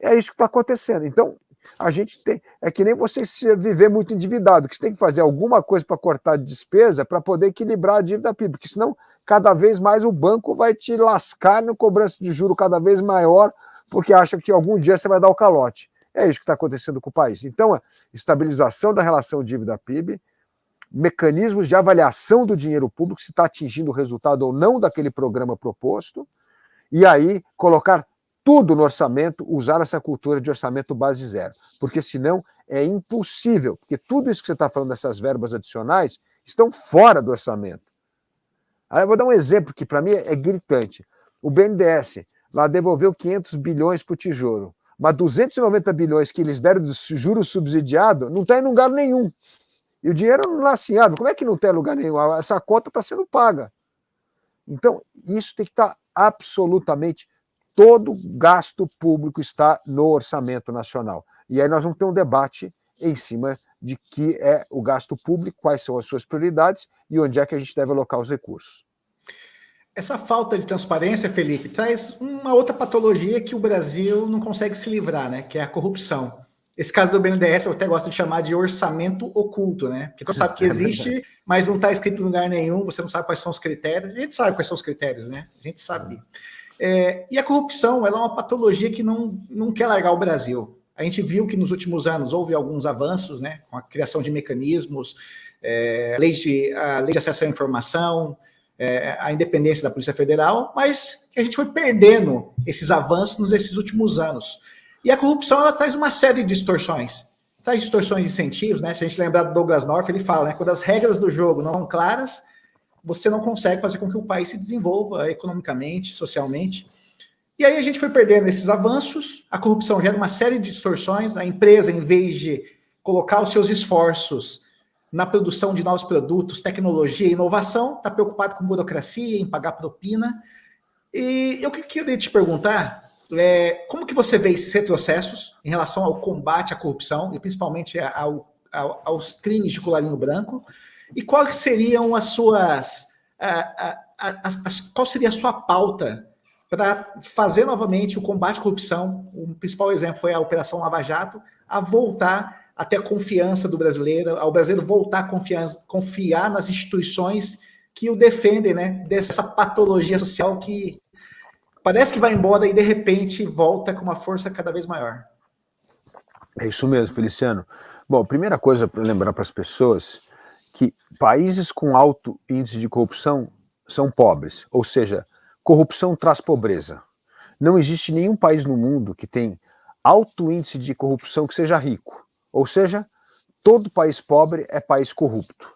É isso que está acontecendo. Então, a gente tem... É que nem você se viver muito endividado, que você tem que fazer alguma coisa para cortar de despesa para poder equilibrar a dívida PIB, porque senão, cada vez mais o banco vai te lascar no cobrança de juro cada vez maior, porque acha que algum dia você vai dar o calote. É isso que está acontecendo com o país. Então, a estabilização da relação dívida-PIB, mecanismos de avaliação do dinheiro público, se está atingindo o resultado ou não daquele programa proposto, e aí colocar tudo no orçamento, usar essa cultura de orçamento base zero, porque senão é impossível, porque tudo isso que você está falando dessas verbas adicionais estão fora do orçamento. Aí eu vou dar um exemplo que para mim é gritante. O BNDES lá devolveu 500 bilhões para o Tesouro, mas 290 bilhões que eles deram de juros subsidiado não está em lugar nenhum. E o dinheiro não nasce em árvore. Como é que não tem lugar nenhum? Essa conta está sendo paga. Então, isso tem que estar absolutamente... Todo gasto público está no orçamento nacional. E aí nós vamos ter um debate em cima de que é o gasto público, quais são as suas prioridades e onde é que a gente deve alocar os recursos. Essa falta de transparência, Felipe, traz uma outra patologia que o Brasil não consegue se livrar, né? Que é a corrupção. Esse caso do BNDES eu até gosto de chamar de orçamento oculto, né? Porque tu sabe que existe, mas não está escrito em lugar nenhum, você não sabe quais são os critérios. A gente sabe quais são os critérios, né? A gente sabe. E a corrupção, ela é uma patologia que não quer largar o Brasil. A gente viu que nos últimos anos houve alguns avanços, né, com a criação de mecanismos, a lei de acesso à informação, a independência da Polícia Federal, mas que a gente foi perdendo esses avanços nesses últimos anos. E a corrupção, ela traz uma série de distorções. Traz distorções de incentivos, né? Se a gente lembrar do Douglas North, ele fala, né, quando as regras do jogo não são claras, você não consegue fazer com que o país se desenvolva economicamente, socialmente. E aí a gente foi perdendo esses avanços, a corrupção gera uma série de distorções, a empresa, em vez de colocar os seus esforços na produção de novos produtos, tecnologia e inovação, está preocupado com burocracia, em pagar propina. E eu queria te perguntar, como que você vê esses retrocessos em relação ao combate à corrupção, e principalmente aos crimes de colarinho branco, e quais seriam as suas... qual seria a sua pauta para fazer novamente o combate à corrupção? O principal exemplo foi a Operação Lava Jato, a voltar a ter a confiança do brasileiro, ao brasileiro voltar a confiar nas instituições que o defendem, né, dessa patologia social que parece que vai embora e de repente volta com uma força cada vez maior. É isso mesmo, Feliciano. Bom, primeira coisa para lembrar para as pessoas que países com alto índice de corrupção são pobres, ou seja, corrupção traz pobreza. Não existe nenhum país no mundo que tem alto índice de corrupção que seja rico, ou seja, todo país pobre é país corrupto.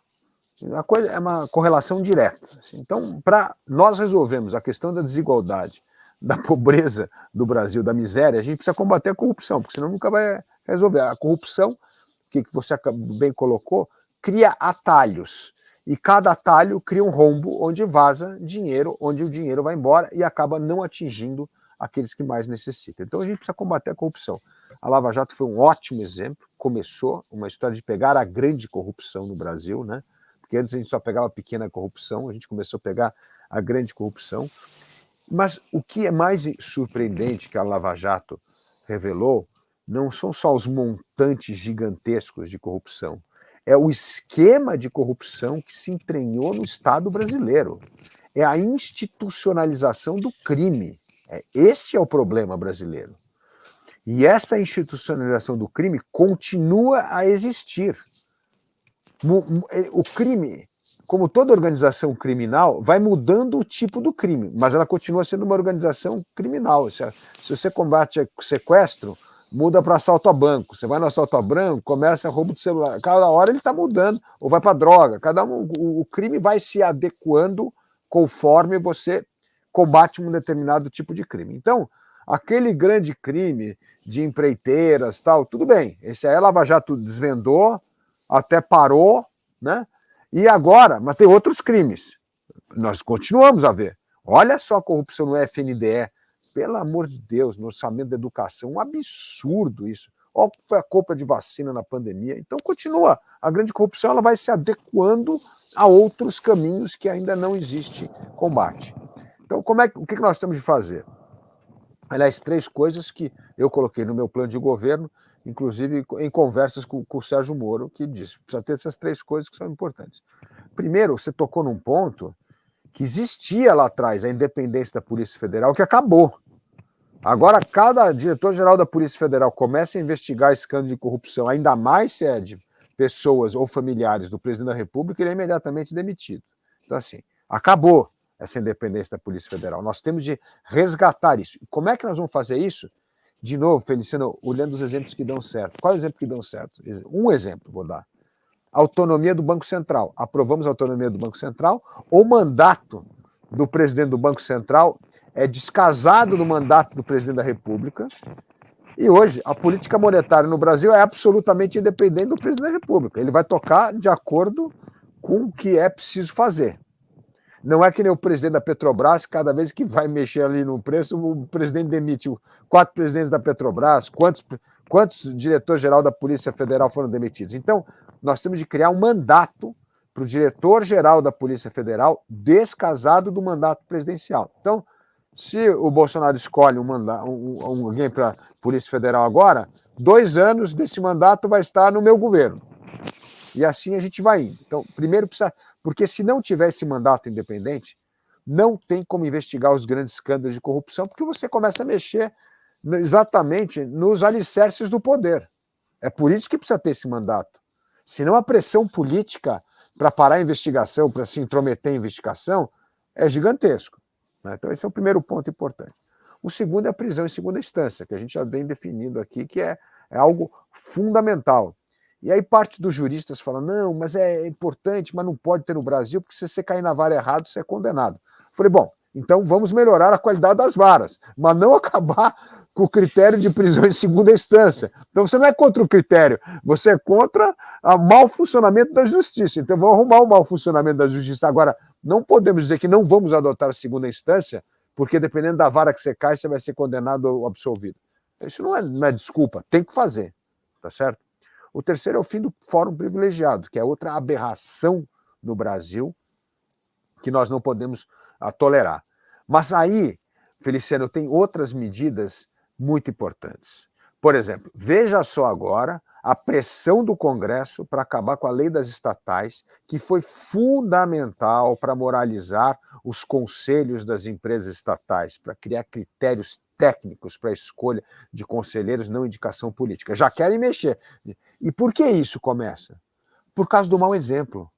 É uma correlação direta. Então, para nós resolvermos a questão da desigualdade, da pobreza do Brasil, da miséria, a gente precisa combater a corrupção, porque senão nunca vai resolver. A corrupção, que você bem colocou, cria atalhos, e cada atalho cria um rombo onde vaza dinheiro, onde o dinheiro vai embora e acaba não atingindo aqueles que mais necessitam. Então a gente precisa combater a corrupção. A Lava Jato foi um ótimo exemplo, começou uma história de pegar a grande corrupção no Brasil, né? Porque antes a gente só pegava a pequena corrupção, a gente começou a pegar a grande corrupção. Mas o que é mais surpreendente que a Lava Jato revelou não são só os montantes gigantescos de corrupção, é o esquema de corrupção que se entranhou no Estado brasileiro. É a institucionalização do crime. Esse é o problema brasileiro. E essa institucionalização do crime continua a existir. O crime, como toda organização criminal, vai mudando o tipo do crime, mas ela continua sendo uma organização criminal. Se você combate sequestro, muda para assalto a banco. Você vai no assalto a banco, começa roubo de celular. Cada hora ele está mudando, ou vai para droga. O crime vai se adequando conforme você combate um determinado tipo de crime. Então, aquele grande crime de empreiteiras, tal, tudo bem. Esse aí a Lava Jato desvendou, até parou, né? E agora, mas tem outros crimes. Nós continuamos a ver. Olha só a corrupção no FNDE. Pelo amor de Deus, no orçamento da educação, um absurdo isso. Olha o que foi a compra de vacina na pandemia. Então, continua. A grande corrupção ela vai se adequando a outros caminhos que ainda não existe combate. Então, o que nós temos de fazer? Aliás, 3 coisas que eu coloquei no meu plano de governo, inclusive em conversas com o Sérgio Moro, que disse que precisa ter essas 3 coisas que são importantes. Primeiro, você tocou num ponto que existia lá atrás, a independência da Polícia Federal, que acabou. Agora, cada diretor-geral da Polícia Federal começa a investigar escândalo de corrupção, ainda mais se é de pessoas ou familiares do presidente da República, ele é imediatamente demitido. Então, assim, acabou essa independência da Polícia Federal. Nós temos de resgatar isso. E como é que nós vamos fazer isso? De novo, Feliciano, olhando os exemplos que dão certo. Qual é o exemplo que dão certo? Um exemplo, vou dar. Autonomia do Banco Central. Aprovamos a autonomia do Banco Central. O mandato do presidente do Banco Central é descasado do mandato do presidente da República. E hoje, a política monetária no Brasil é absolutamente independente do presidente da República. Ele vai tocar de acordo com o que é preciso fazer. Não é que nem o presidente da Petrobras, cada vez que vai mexer ali no preço, o presidente demite 4 presidentes da Petrobras, quantos diretor-geral da Polícia Federal foram demitidos. Então, nós temos de criar um mandato para o diretor-geral da Polícia Federal descasado do mandato presidencial. Então, se o Bolsonaro escolhe alguém para a Polícia Federal agora, 2 anos desse mandato vai estar no meu governo. E assim a gente vai indo. Então, primeiro precisa... Porque se não tiver esse mandato independente, não tem como investigar os grandes escândalos de corrupção, porque você começa a mexer exatamente nos alicerces do poder. É por isso que precisa ter esse mandato. Senão a pressão política para parar a investigação, para se intrometer em investigação, é gigantesco. Né? Então esse é o primeiro ponto importante. O segundo é a prisão em segunda instância, que a gente já vem definindo aqui, que é algo fundamental. E aí parte dos juristas fala, não, mas é importante, mas não pode ter no Brasil, porque se você cair na vara errado, você é condenado. Eu falei, bom, então vamos melhorar a qualidade das varas, mas não acabar com o critério de prisão em segunda instância. Então você não é contra o critério, você é contra o mau funcionamento da justiça. Então vamos arrumar o mau funcionamento da justiça. Agora, não podemos dizer que não vamos adotar a segunda instância, porque dependendo da vara que você cai, você vai ser condenado ou absolvido. Isso não é desculpa, tem que fazer, tá certo? O terceiro é o fim do fórum privilegiado, que é outra aberração no Brasil que nós não podemos tolerar. Mas aí, Feliciano, tem outras medidas muito importantes. Por exemplo, veja só agora a pressão do Congresso para acabar com a lei das estatais, que foi fundamental para moralizar os conselhos das empresas estatais, para criar critérios técnicos para a escolha de conselheiros, não indicação política. Já querem mexer. E por que isso começa? Por causa do mau exemplo.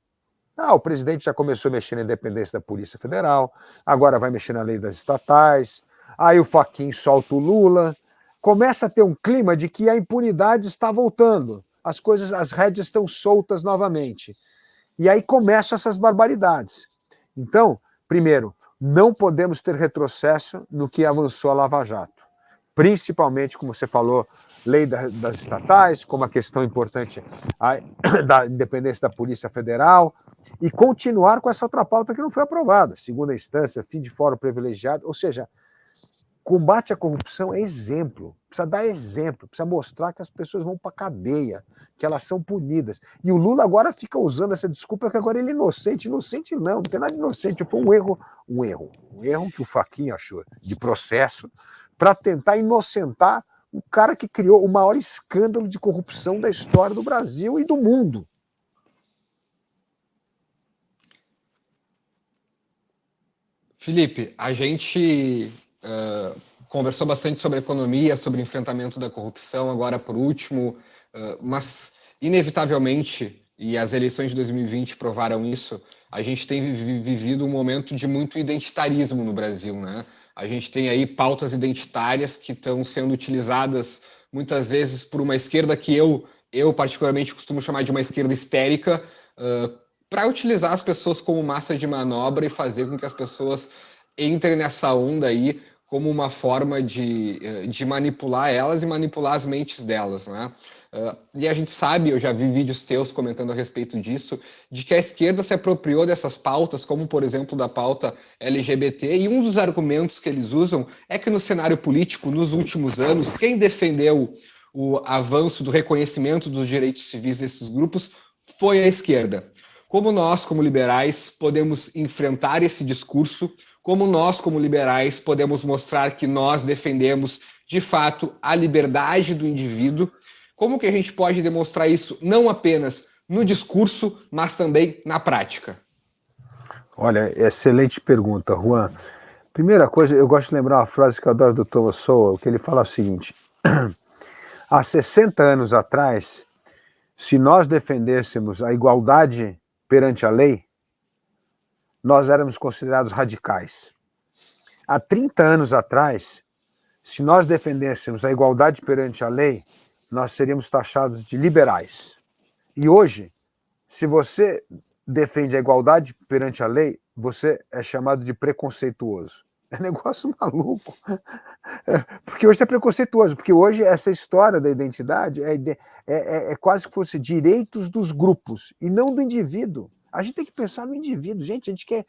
O presidente já começou a mexer na independência da Polícia Federal, agora vai mexer na lei das estatais, aí o Fachin solta o Lula. Começa a ter um clima de que a impunidade está voltando, as rédeas estão soltas novamente. E aí começam essas barbaridades. Então, primeiro, não podemos ter retrocesso no que avançou a Lava Jato. Principalmente, como você falou, lei das estatais, como a questão importante da independência da Polícia Federal, e continuar com essa outra pauta que não foi aprovada. Segunda instância, fim de fórum privilegiado, ou seja, combate à corrupção é exemplo, precisa dar exemplo, precisa mostrar que as pessoas vão para a cadeia, que elas são punidas. E o Lula agora fica usando essa desculpa que agora ele é inocente. Inocente não tem nada de inocente, foi um erro que o Fachin achou de processo para tentar inocentar o cara que criou o maior escândalo de corrupção da história do Brasil e do mundo. Felipe, a gente conversou bastante sobre economia, sobre enfrentamento da corrupção, agora por último, mas inevitavelmente, e as eleições de 2020 provaram isso, a gente tem vivido um momento de muito identitarismo no Brasil, né? A gente tem aí pautas identitárias que estão sendo utilizadas muitas vezes por uma esquerda que eu particularmente costumo chamar de uma esquerda histérica, para utilizar as pessoas como massa de manobra e fazer com que as pessoas entrem nessa onda aí como uma forma de manipular elas e manipular as mentes delas, né? E a gente sabe, eu já vi vídeos teus comentando a respeito disso, de que a esquerda se apropriou dessas pautas, como, por exemplo, da pauta LGBT, e um dos argumentos que eles usam é que no cenário político, nos últimos anos, quem defendeu o avanço do reconhecimento dos direitos civis desses grupos foi a esquerda. Como nós, como liberais, podemos enfrentar esse discurso, como nós, como liberais, podemos mostrar que nós defendemos, de fato, a liberdade do indivíduo. Como que a gente pode demonstrar isso não apenas no discurso, mas também na prática? Olha, excelente pergunta, Juan. Primeira coisa, eu gosto de lembrar uma frase que eu adoro do Thomas Sowell, que ele fala o seguinte: há 60 anos atrás, se nós defendêssemos a igualdade perante a lei, nós éramos considerados radicais. Há 30 anos atrás, se nós defendêssemos a igualdade perante a lei, nós seríamos taxados de liberais. E hoje, se você defende a igualdade perante a lei, você é chamado de preconceituoso. É negócio maluco. Porque hoje é preconceituoso, porque hoje essa história da identidade é quase que fosse direitos dos grupos e não do indivíduo. A gente tem que pensar no indivíduo. Gente, a gente quer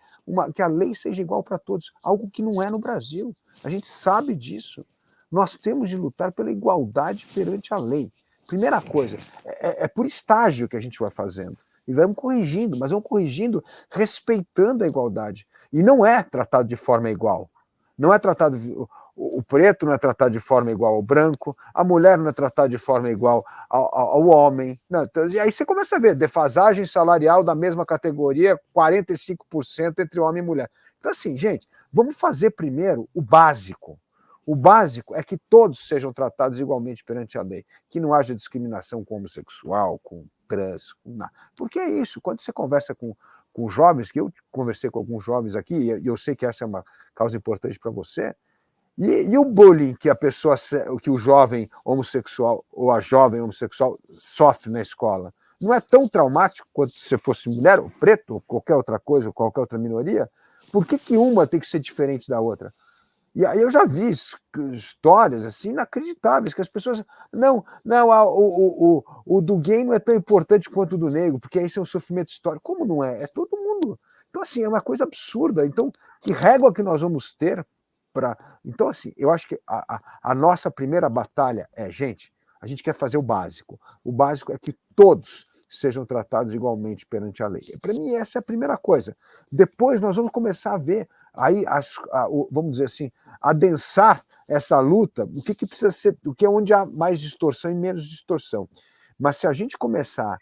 que a lei seja igual para todos, algo que não é no Brasil. A gente sabe disso. Nós temos de lutar pela igualdade perante a lei. Primeira coisa, é por estágio que a gente vai fazendo. E vamos corrigindo, mas vamos corrigindo respeitando a igualdade. E não é tratado de forma igual. Não é tratado, o preto não é tratado de forma igual ao branco, a mulher não é tratada de forma igual ao homem. Não, então, e aí você começa a ver defasagem salarial da mesma categoria, 45% entre homem e mulher. Então assim, gente, vamos fazer primeiro o básico. O básico é que todos sejam tratados igualmente perante a lei, que não haja discriminação com homossexual, com trans, com nada. Porque é isso, quando você conversa com jovens, que eu conversei com alguns jovens aqui, e eu sei que essa é uma causa importante para você, e o bullying que que o jovem homossexual ou a jovem homossexual sofre na escola, não é tão traumático quanto se você fosse mulher, ou preto, ou qualquer outra coisa, ou qualquer outra minoria? Por que uma tem que ser diferente da outra? E aí eu já vi histórias assim inacreditáveis, que as pessoas. O do gay não é tão importante quanto o do negro, porque esse é um sofrimento histórico. Como não é? É todo mundo. Então, assim, é uma coisa absurda. Então, que régua que nós vamos ter para. Então, assim, eu acho que a nossa primeira batalha é, gente, a gente quer fazer o básico. O básico é que todos sejam tratados igualmente perante a lei. Para mim, essa é a primeira coisa. Depois nós vamos começar a ver, aí, vamos dizer assim, adensar essa luta, o que precisa ser, o que é onde há mais distorção e menos distorção. Mas se a gente começar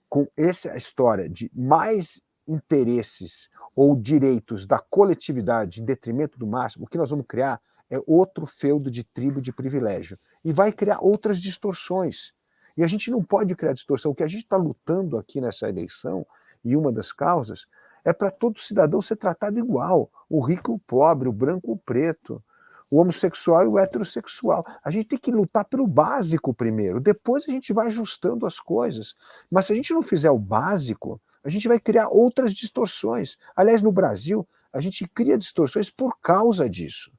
com essa história de mais interesses ou direitos da coletividade em detrimento do máximo, o que nós vamos criar é outro feudo de tribo de privilégio. E vai criar outras distorções. E a gente não pode criar distorção. O que a gente está lutando aqui nessa eleição, e uma das causas, é para todo cidadão ser tratado igual. O rico e o pobre, o branco e o preto, o homossexual e o heterossexual. A gente tem que lutar pelo básico primeiro. Depois a gente vai ajustando as coisas. Mas se a gente não fizer o básico, a gente vai criar outras distorções. Aliás, no Brasil, a gente cria distorções por causa disso.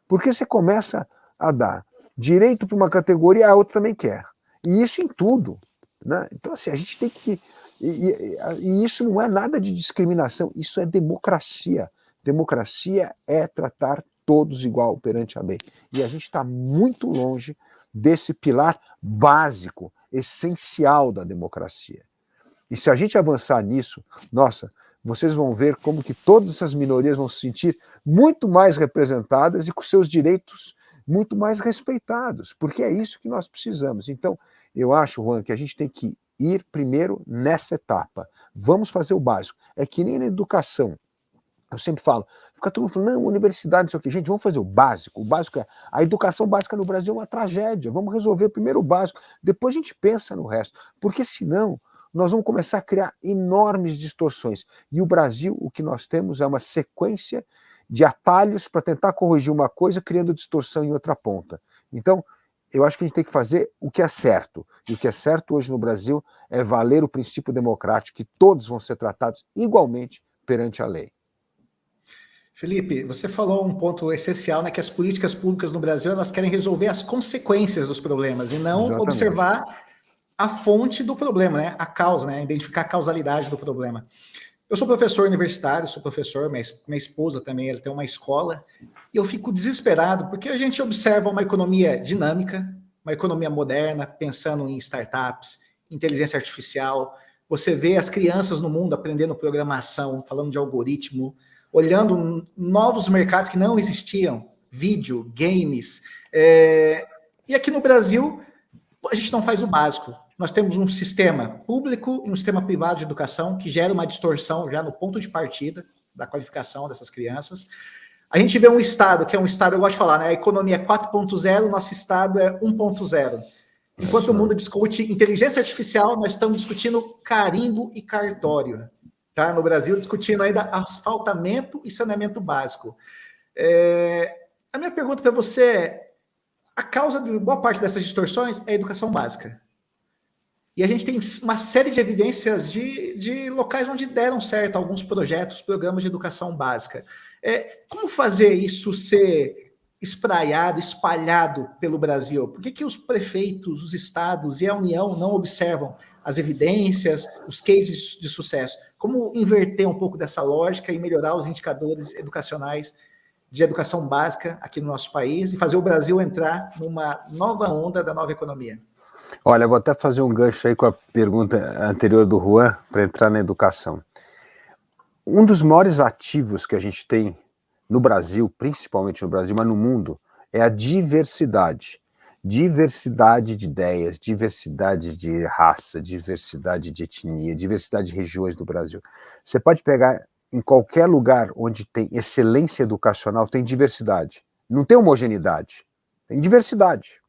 Porque você começa a dar direito para uma categoria, a outra também quer. E isso em tudo. Né? Então, assim, a gente tem que. E isso não é nada de discriminação, isso é democracia. Democracia é tratar todos igual perante a lei. E a gente está muito longe desse pilar básico, essencial da democracia. E se a gente avançar nisso, nossa, vocês vão ver como que todas essas minorias vão se sentir muito mais representadas e com seus direitos muito mais respeitados, porque é isso que nós precisamos. Então, eu acho, Juan, que a gente tem que ir primeiro nessa etapa. Vamos fazer o básico. É que nem na educação. Eu sempre falo, fica todo mundo falando, não, universidade, não sei o quê. Gente, vamos fazer o básico. O básico é, a educação básica no Brasil é uma tragédia. Vamos resolver primeiro o básico, depois a gente pensa no resto. Porque senão, nós vamos começar a criar enormes distorções. E o Brasil, o que nós temos é uma sequência de atalhos para tentar corrigir uma coisa, criando distorção em outra ponta. Então, eu acho que a gente tem que fazer o que é certo. E o que é certo hoje no Brasil é valer o princípio democrático, que todos vão ser tratados igualmente perante a lei. Felipe, você falou um ponto essencial, né, que as políticas públicas no Brasil elas querem resolver as consequências dos problemas e não Exatamente. observar a fonte do problema, né, a causa, né, identificar a causalidade do problema. Eu sou professor universitário, sou professor, minha esposa também, ela tem uma escola, e eu fico desesperado porque a gente observa uma economia dinâmica, uma economia moderna, pensando em startups, inteligência artificial. Você vê as crianças no mundo aprendendo programação, falando de algoritmo, olhando novos mercados que não existiam, vídeo, games. E aqui no Brasil, a gente não faz o básico. Nós temos um sistema público e um sistema privado de educação que gera uma distorção já no ponto de partida da qualificação dessas crianças. A gente vê um Estado, que é um Estado, eu gosto de falar, né? A economia é 4.0, nosso Estado é 1.0. Enquanto o mundo discute inteligência artificial, nós estamos discutindo carimbo e cartório. Tá? No Brasil, discutindo ainda asfaltamento e saneamento básico. A minha pergunta para você é, a causa de boa parte dessas distorções é a educação básica. E a gente tem uma série de evidências de locais onde deram certo alguns projetos, programas de educação básica. Como fazer isso ser espraiado, espalhado pelo Brasil? Por que os prefeitos, os estados e a União não observam as evidências, os cases de sucesso? Como inverter um pouco dessa lógica e melhorar os indicadores educacionais de educação básica aqui no nosso país e fazer o Brasil entrar numa nova onda da nova economia? Olha, eu vou até fazer um gancho aí com a pergunta anterior do Juan, para entrar na educação. Um dos maiores ativos que a gente tem no Brasil, principalmente no Brasil, mas no mundo, é a diversidade. Diversidade de ideias, diversidade de raça, diversidade de etnia, diversidade de regiões do Brasil. Você pode pegar em qualquer lugar onde tem excelência educacional, tem diversidade. Não tem homogeneidade, tem diversidade.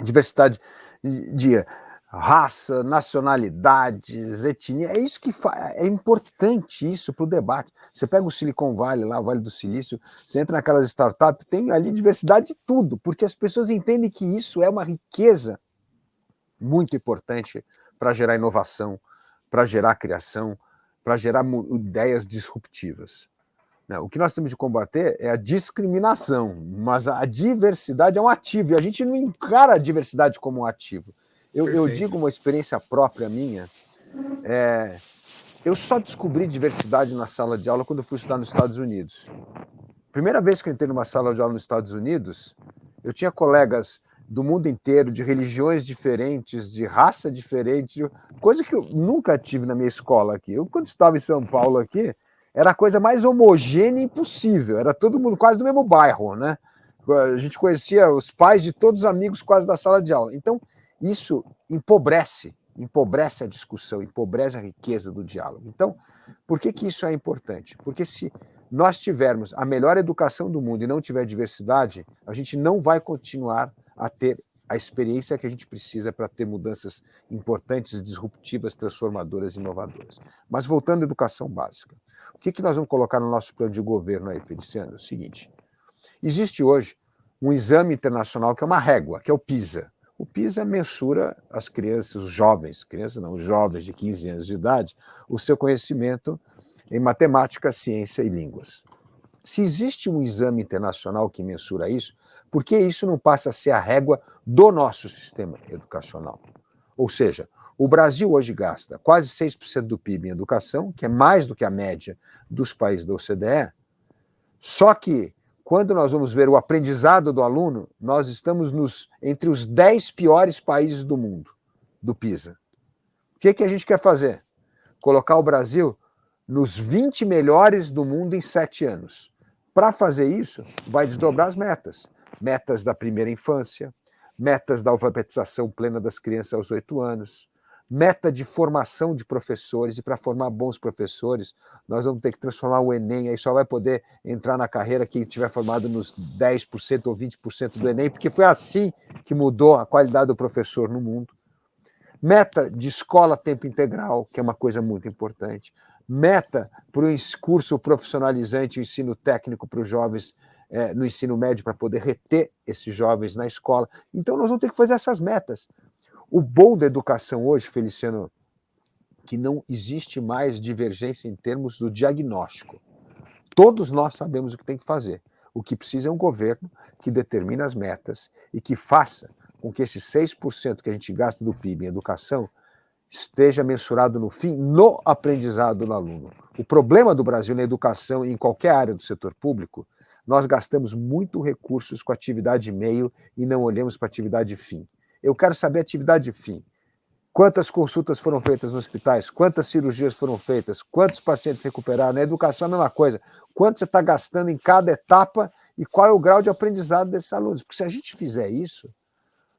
Diversidade de raça, nacionalidades, etnia, é isso que é importante isso para o debate. Você pega o Silicon Valley, lá, o Vale do Silício, você entra naquelas startups, tem ali diversidade de tudo, porque as pessoas entendem que isso é uma riqueza muito importante para gerar inovação, para gerar criação, para gerar ideias disruptivas. O que nós temos de combater é a discriminação, mas a diversidade é um ativo, e a gente não encara a diversidade como um ativo. Eu digo uma experiência própria minha, eu só descobri diversidade na sala de aula quando eu fui estudar nos Estados Unidos. Primeira vez que eu entrei numa sala de aula nos Estados Unidos, eu tinha colegas do mundo inteiro, de religiões diferentes, de raça diferente, coisa que eu nunca tive na minha escola aqui. Eu, quando estava em São Paulo aqui, era a coisa mais homogênea impossível, era todo mundo quase do mesmo bairro, né? A gente conhecia os pais de todos os amigos quase da sala de aula. Então, isso empobrece a discussão, empobrece a riqueza do diálogo. Então, por que isso é importante? Porque se nós tivermos a melhor educação do mundo e não tiver diversidade, a gente não vai continuar a ter a experiência que a gente precisa para ter mudanças importantes, disruptivas, transformadoras e inovadoras. Mas voltando à educação básica, o que nós vamos colocar no nosso plano de governo aí, Feliciano? É o seguinte, existe hoje um exame internacional que é uma régua, que é o PISA. O PISA mensura as crianças, os jovens de 15 anos de idade, o seu conhecimento em matemática, ciência e línguas. Se existe um exame internacional que mensura isso, por que isso não passa a ser a régua do nosso sistema educacional? Ou seja, o Brasil hoje gasta quase 6% do PIB em educação, que é mais do que a média dos países da OCDE, só que quando nós vamos ver o aprendizado do aluno, nós estamos entre os 10 piores países do mundo, do PISA. O que a gente quer fazer? Colocar o Brasil nos 20 melhores do mundo em 7 anos. Para fazer isso, vai desdobrar as metas. Metas da primeira infância, metas da alfabetização plena das crianças aos 8 anos, meta de formação de professores, e para formar bons professores, nós vamos ter que transformar o Enem, aí só vai poder entrar na carreira quem tiver formado nos 10% ou 20% do Enem, porque foi assim que mudou a qualidade do professor no mundo. Meta de escola a tempo integral, que é uma coisa muito importante. Meta para o curso profissionalizante, o ensino técnico para os jovens no ensino médio, para poder reter esses jovens na escola. Então, nós vamos ter que fazer essas metas. O bom da educação hoje, Feliciano, que não existe mais divergência em termos do diagnóstico. Todos nós sabemos o que tem que fazer. O que precisa é um governo que determine as metas e que faça com que esses 6% que a gente gasta do PIB em educação esteja mensurado no fim no aprendizado do aluno. O problema do Brasil na educação e em qualquer área do setor público, nós gastamos muito recursos com atividade meio e não olhamos para atividade fim. Eu quero saber a atividade fim. Quantas consultas foram feitas nos hospitais? Quantas cirurgias foram feitas? Quantos pacientes recuperaram? Na educação, a mesma coisa. Quanto você está gastando em cada etapa e qual é o grau de aprendizado desses alunos? Porque se a gente fizer isso,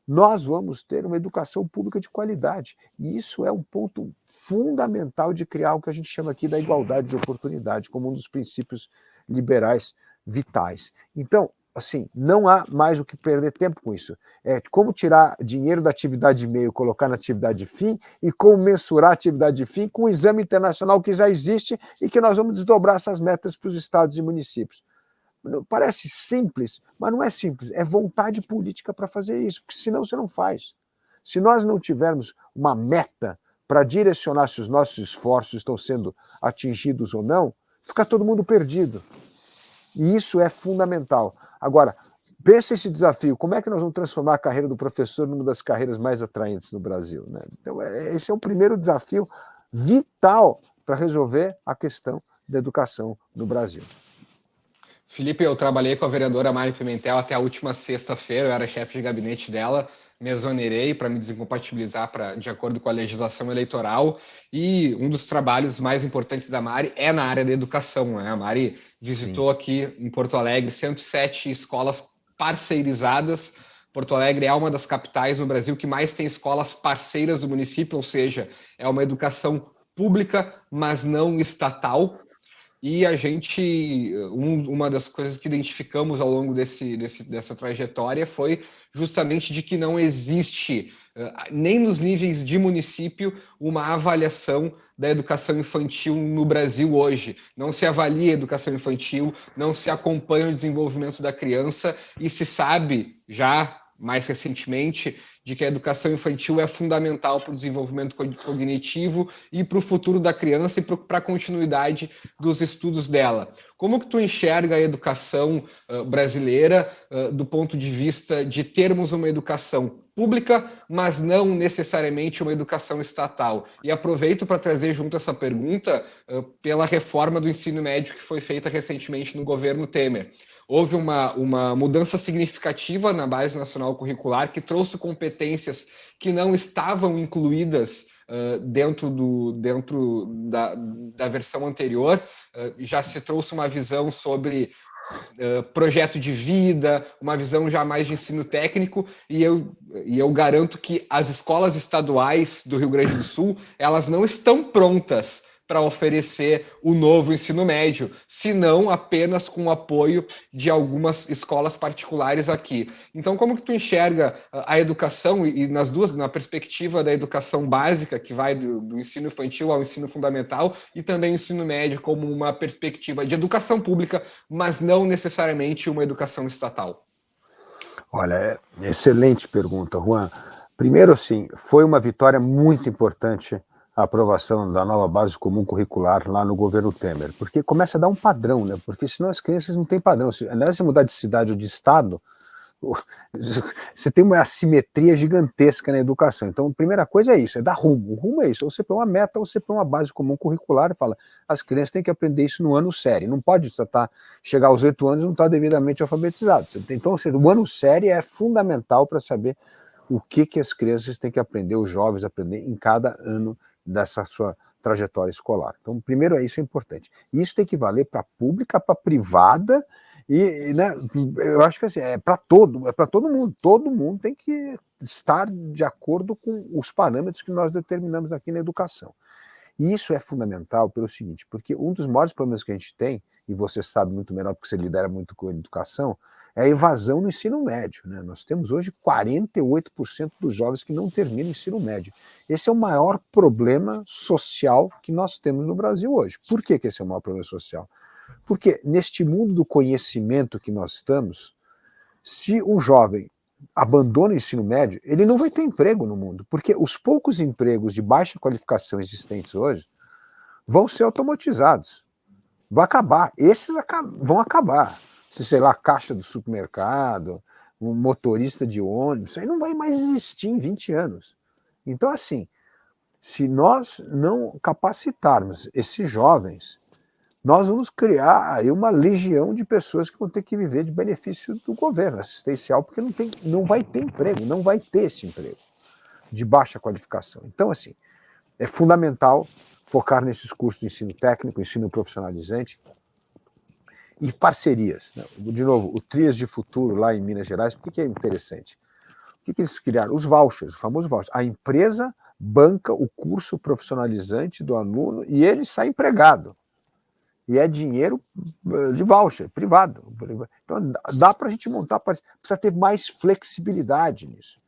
nós vamos ter uma educação pública de qualidade. E isso é um ponto fundamental de criar o que a gente chama aqui da igualdade de oportunidade, como um dos princípios liberais vitais. Então, assim, não há mais o que perder tempo com isso. É como tirar dinheiro da atividade meio, colocar na atividade fim, e como mensurar a atividade fim com o exame internacional que já existe e que nós vamos desdobrar essas metas para os estados e municípios. Parece simples, mas não é simples. É vontade política para fazer isso, porque senão você não faz. Se nós não tivermos uma meta para direcionar se os nossos esforços estão sendo atingidos ou não, fica todo mundo perdido. E isso é fundamental. Agora, pensa esse desafio, como é que nós vamos transformar a carreira do professor numa das carreiras mais atraentes no Brasil, né? Então, esse é o primeiro desafio vital para resolver a questão da educação no Brasil. Felipe, eu trabalhei com a vereadora Mari Pimentel até a última sexta-feira, eu era chefe de gabinete dela, me exonerei para me desincompatibilizar de acordo com a legislação eleitoral, e um dos trabalhos mais importantes da Mari é na área da educação, né? A Mari visitou aqui em Porto Alegre 107 escolas parceirizadas. Porto Alegre é uma das capitais no Brasil que mais tem escolas parceiras do município, ou seja, é uma educação pública, mas não estatal. E a gente, uma das coisas que identificamos ao longo dessa trajetória foi justamente de que não existe, nem nos níveis de município, uma avaliação da educação infantil no Brasil hoje. Não se avalia a educação infantil, não se acompanha o desenvolvimento da criança e se sabe já mais recentemente, de que a educação infantil é fundamental para o desenvolvimento cognitivo e para o futuro da criança e para a continuidade dos estudos dela. Como que tu enxerga a educação brasileira do ponto de vista de termos uma educação pública, mas não necessariamente uma educação estatal? E aproveito para trazer junto essa pergunta pela reforma do ensino médio que foi feita recentemente no governo Temer. Houve uma mudança significativa na Base Nacional Curricular que trouxe competências que não estavam incluídas dentro da versão anterior. Já se trouxe uma visão sobre projeto de vida, uma visão já mais de ensino técnico, e eu garanto que as escolas estaduais do Rio Grande do Sul, elas não estão prontas para oferecer o novo ensino médio, se não apenas com o apoio de algumas escolas particulares aqui. Então, como que tu enxerga a educação, e nas duas, na perspectiva da educação básica, que vai do ensino infantil ao ensino fundamental, e também o ensino médio como uma perspectiva de educação pública, mas não necessariamente uma educação estatal? Olha, excelente pergunta, Juan. Primeiro, assim, foi uma vitória muito importante a aprovação da nova base comum curricular lá no governo Temer, porque começa a dar um padrão, né? Porque senão as crianças não têm padrão. Aliás, se mudar de cidade ou de estado, você tem uma assimetria gigantesca na educação. Então, a primeira coisa é isso, é dar rumo. O rumo é isso, ou você põe uma meta, ou você põe uma base comum curricular e fala, as crianças têm que aprender isso no ano série. Não pode chegar aos 8 anos e não estar devidamente alfabetizado. Então, o ano série é fundamental para saber o que as crianças têm que aprender, os jovens aprender em cada ano dessa sua trajetória escolar. Então, primeiro, isso é importante. Isso tem que valer para a pública, para a privada Né, eu acho que assim, é para todo mundo tem que estar de acordo com os parâmetros que nós determinamos aqui na educação. E isso é fundamental pelo seguinte, porque um dos maiores problemas que a gente tem, e você sabe muito melhor porque você lidera muito com a educação, é a evasão no ensino médio. Né? Nós temos hoje 48% dos jovens que não terminam o ensino médio. Esse é o maior problema social que nós temos no Brasil hoje. Por que esse é o maior problema social? Porque neste mundo do conhecimento que nós estamos, se um jovem abandona o ensino médio, ele não vai ter emprego no mundo, porque os poucos empregos de baixa qualificação existentes hoje vão ser automatizados. Vai acabar. Esses vão acabar. Sei lá, caixa do supermercado, um motorista de ônibus, isso aí não vai mais existir em 20 anos. Então, assim, se nós não capacitarmos esses jovens, nós vamos criar aí uma legião de pessoas que vão ter que viver de benefício do governo assistencial, porque não vai ter emprego, não vai ter esse emprego de baixa qualificação. Então, assim, é fundamental focar nesses cursos de ensino técnico, ensino profissionalizante e parcerias. Né? De novo, o Trias de Futuro lá em Minas Gerais, por que é interessante? O que eles criaram? Os vouchers, o famoso voucher. A empresa banca o curso profissionalizante do aluno e ele sai empregado. E é dinheiro de voucher, privado. Então, dá para a gente montar, precisa ter mais flexibilidade nisso.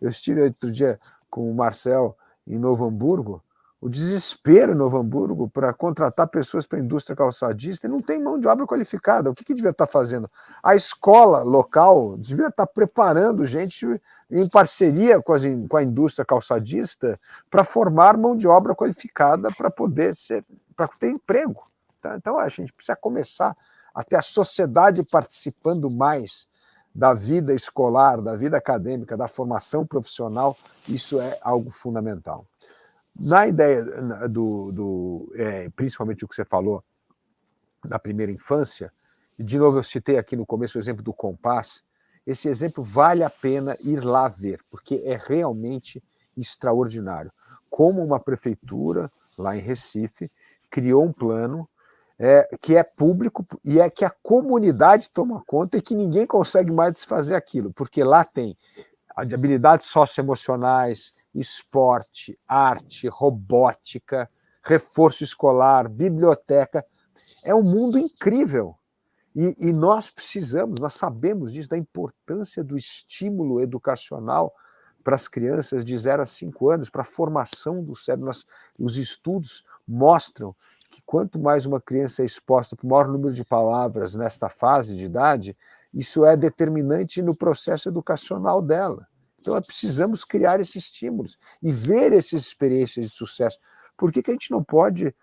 Eu estive outro dia com o Marcel em Novo Hamburgo, o desespero em Novo Hamburgo para contratar pessoas para a indústria calçadista, e não tem mão de obra qualificada. O que devia estar fazendo? A escola local devia estar preparando gente em parceria com a indústria calçadista para formar mão de obra qualificada para ter emprego. Então, a gente precisa começar a ter a sociedade participando mais da vida escolar, da vida acadêmica, da formação profissional. Isso é algo fundamental. Na ideia principalmente o que você falou da primeira infância, e de novo eu citei aqui no começo o exemplo do Compass, esse exemplo vale a pena ir lá ver, porque é realmente extraordinário. Como uma prefeitura, lá em Recife, criou um plano que é público e é que a comunidade toma conta e que ninguém consegue mais desfazer aquilo, porque lá tem habilidades socioemocionais, esporte, arte, robótica, reforço escolar, biblioteca. É um mundo incrível. E nós sabemos disso, da importância do estímulo educacional para as crianças de 0 a 5 anos, para a formação do cérebro. Os estudos mostram que quanto mais uma criança é exposta para o maior número de palavras nesta fase de idade, isso é determinante no processo educacional dela. Então, nós precisamos criar esses estímulos e ver essas experiências de sucesso. Por que a gente não pode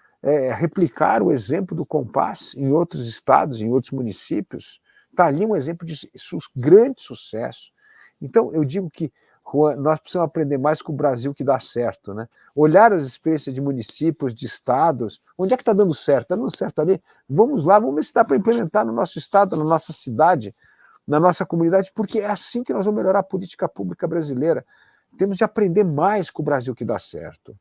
replicar o exemplo do Compass em outros estados, em outros municípios? Está ali um exemplo de grande sucesso. Então, eu digo que, Juan, nós precisamos aprender mais com o Brasil que dá certo, né? Olhar as experiências de municípios, de estados, onde é que está dando certo? Está dando certo ali? Vamos lá, vamos ver se dá para implementar no nosso estado, na nossa cidade, na nossa comunidade, porque é assim que nós vamos melhorar a política pública brasileira. Temos de aprender mais com o Brasil que dá certo.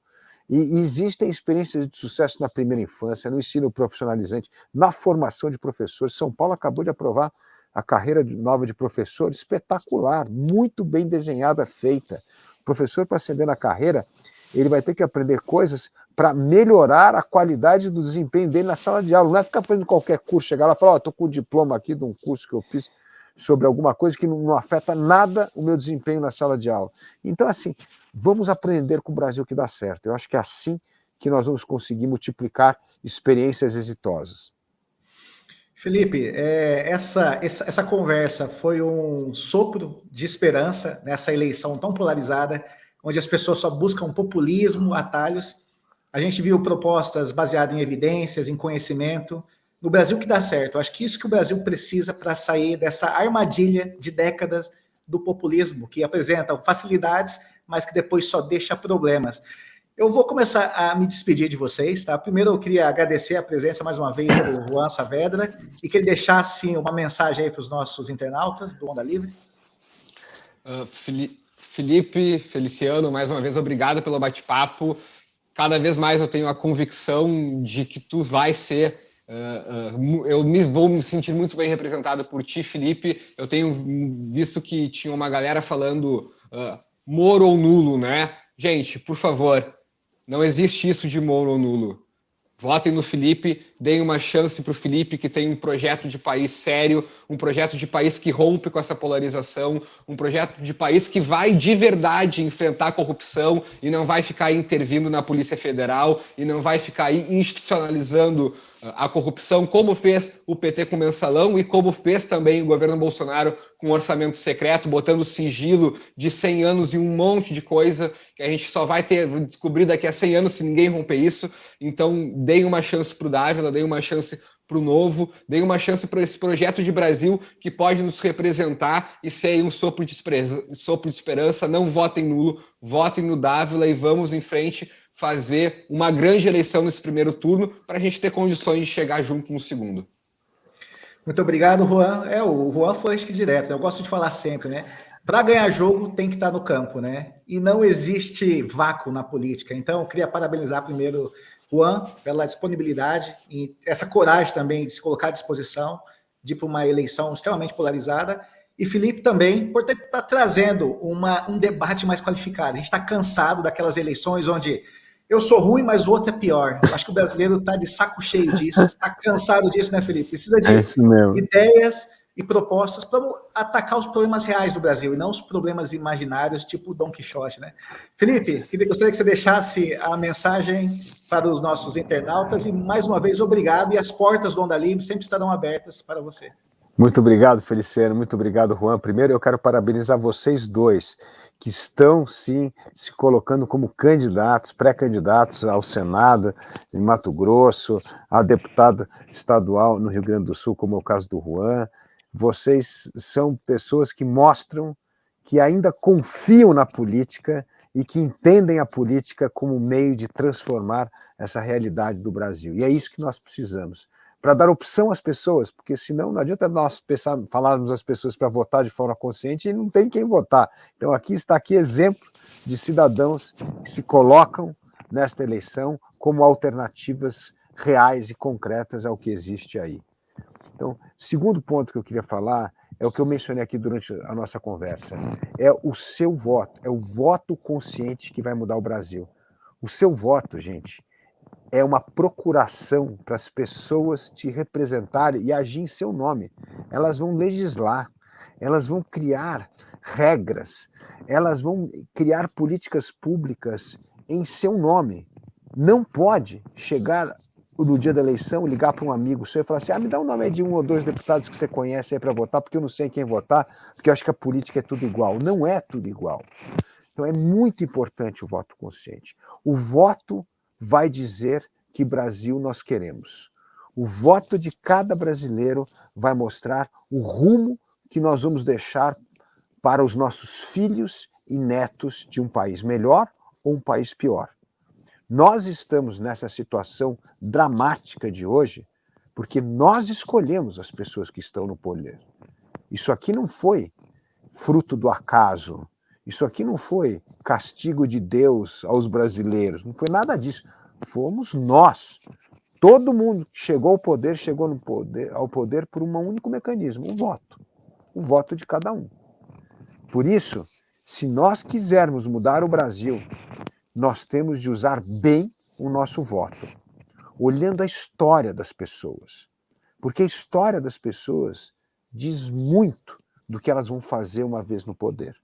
E existem experiências de sucesso na primeira infância, no ensino profissionalizante, na formação de professores. São Paulo acabou de aprovar a carreira nova de professor, espetacular, muito bem desenhada, feita. O professor, para ascender na carreira, ele vai ter que aprender coisas para melhorar a qualidade do desempenho dele na sala de aula. Não é ficar fazendo qualquer curso, chegar lá e falar, estou com o diploma aqui de um curso que eu fiz sobre alguma coisa que não afeta nada o meu desempenho na sala de aula. Então, assim, vamos aprender com o Brasil que dá certo. Eu acho que é assim que nós vamos conseguir multiplicar experiências exitosas. Felipe, essa conversa foi um sopro de esperança nessa eleição tão polarizada, onde as pessoas só buscam populismo, atalhos. A gente viu propostas baseadas em evidências, em conhecimento. No Brasil que dá certo. Eu acho que isso que o Brasil precisa para sair dessa armadilha de décadas do populismo, que apresenta facilidades, mas que depois só deixa problemas. Eu vou começar a me despedir de vocês, tá? Primeiro eu queria agradecer a presença mais uma vez do Juan Saavedra e que ele deixasse uma mensagem aí para os nossos internautas do Onda Livre. Felipe, Feliciano, mais uma vez, obrigado pelo bate-papo. Cada vez mais eu tenho a convicção de que tu vai ser Eu vou me sentir muito bem representado por ti, Felipe. Eu tenho visto que tinha uma galera falando Moro ou nulo, né? Gente, por favor, não existe isso de Moro ou nulo. Votem no Felipe, deem uma chance para o Felipe, que tem um projeto de país sério, um projeto de país que rompe com essa polarização, um projeto de país que vai de verdade enfrentar a corrupção e não vai ficar intervindo na Polícia Federal e não vai ficar institucionalizando a corrupção, como fez o PT com o Mensalão e como fez também o governo Bolsonaro com o orçamento secreto, botando sigilo de 100 anos e um monte de coisa que a gente só vai descobrir daqui a 100 anos se ninguém romper isso. Então, deem uma chance para o Dávila, deem uma chance para o Novo, deem uma chance para esse projeto de Brasil que pode nos representar e ser um sopro de esperança. Não votem nulo, votem no Dávila e vamos em frente fazer uma grande eleição nesse primeiro turno para a gente ter condições de chegar junto no segundo. Muito obrigado, Juan. O Juan foi acho que direto, né? Eu gosto de falar sempre, né? Para ganhar jogo tem que estar no campo, né? E não existe vácuo na política. Então, eu queria parabenizar primeiro Juan pela disponibilidade e essa coragem também de se colocar à disposição de ir para uma eleição extremamente polarizada. E Felipe também por estar trazendo um debate mais qualificado. A gente está cansado daquelas eleições onde eu sou ruim, mas o outro é pior. Eu acho que o brasileiro está de saco cheio disso, está cansado disso, né, Felipe? Precisa de ideias e propostas para atacar os problemas reais do Brasil e não os problemas imaginários, tipo Dom Quixote, né? Felipe, gostaria que você deixasse a mensagem para os nossos internautas e, mais uma vez, obrigado. E as portas do Onda Livre sempre estarão abertas para você. Muito obrigado, Feliciano. Muito obrigado, Juan. Primeiro, eu quero parabenizar vocês dois, que estão, sim, se colocando como candidatos, pré-candidatos ao Senado em Mato Grosso, a deputado estadual no Rio Grande do Sul, como é o caso do Juan. Vocês são pessoas que mostram que ainda confiam na política e que entendem a política como meio de transformar essa realidade do Brasil. E é isso que nós precisamos, para dar opção às pessoas, porque senão não adianta nós falarmos às pessoas para votar de forma consciente e não tem quem votar. Então está aqui exemplo de cidadãos que se colocam nesta eleição como alternativas reais e concretas ao que existe aí. Então, segundo ponto que eu queria falar é o que eu mencionei aqui durante a nossa conversa, é o seu voto, é o voto consciente que vai mudar o Brasil. O seu voto, gente, é uma procuração para as pessoas te representarem e agir em seu nome. Elas vão legislar, elas vão criar regras, elas vão criar políticas públicas em seu nome. Não pode chegar no dia da eleição, ligar para um amigo seu e falar assim, me dá o nome de um ou dois deputados que você conhece aí para votar, porque eu não sei quem votar, porque eu acho que a política é tudo igual. Não é tudo igual. Então é muito importante o voto consciente. O voto vai dizer que Brasil nós queremos. O voto de cada brasileiro vai mostrar o rumo que nós vamos deixar para os nossos filhos e netos de um país melhor ou um país pior. Nós estamos nessa situação dramática de hoje porque nós escolhemos as pessoas que estão no poder. Isso aqui não foi fruto do acaso. Isso aqui não foi castigo de Deus aos brasileiros. Não foi nada disso. Fomos nós. Todo mundo que chegou ao poder, ao poder por um único mecanismo, o voto. O voto de cada um. Por isso, se nós quisermos mudar o Brasil, nós temos de usar bem o nosso voto, olhando a história das pessoas. Porque a história das pessoas diz muito do que elas vão fazer uma vez no poder.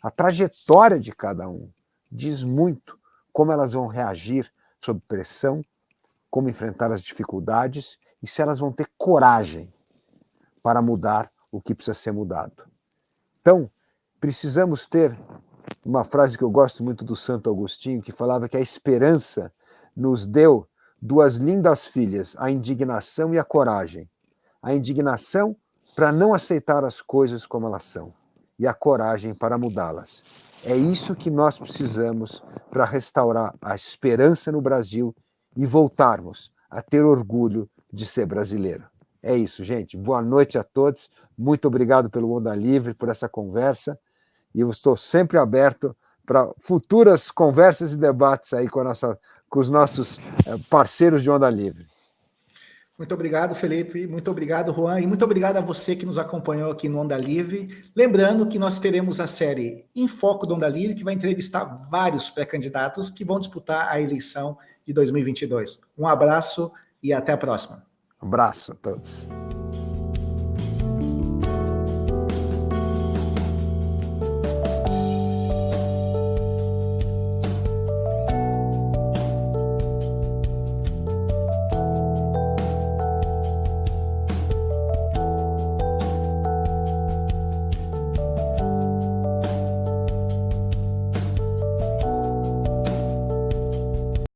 A trajetória de cada um diz muito como elas vão reagir sob pressão, como enfrentar as dificuldades e se elas vão ter coragem para mudar o que precisa ser mudado. Então, precisamos ter uma frase que eu gosto muito do Santo Agostinho, que falava que a esperança nos deu duas lindas filhas, a indignação e a coragem. A indignação para não aceitar as coisas como elas são, e a coragem para mudá-las. É isso que nós precisamos para restaurar a esperança no Brasil e voltarmos a ter orgulho de ser brasileiro. É isso, gente. Boa noite a todos. Muito obrigado pelo Onda Livre, por essa conversa. E eu estou sempre aberto para futuras conversas e debates aí com os nossos parceiros de Onda Livre. Muito obrigado, Felipe. Muito obrigado, Juan. E muito obrigado a você que nos acompanhou aqui no Onda Livre. Lembrando que nós teremos a série Em Foco do Onda Livre, que vai entrevistar vários pré-candidatos que vão disputar a eleição de 2022. Um abraço e até a próxima. Um abraço a todos.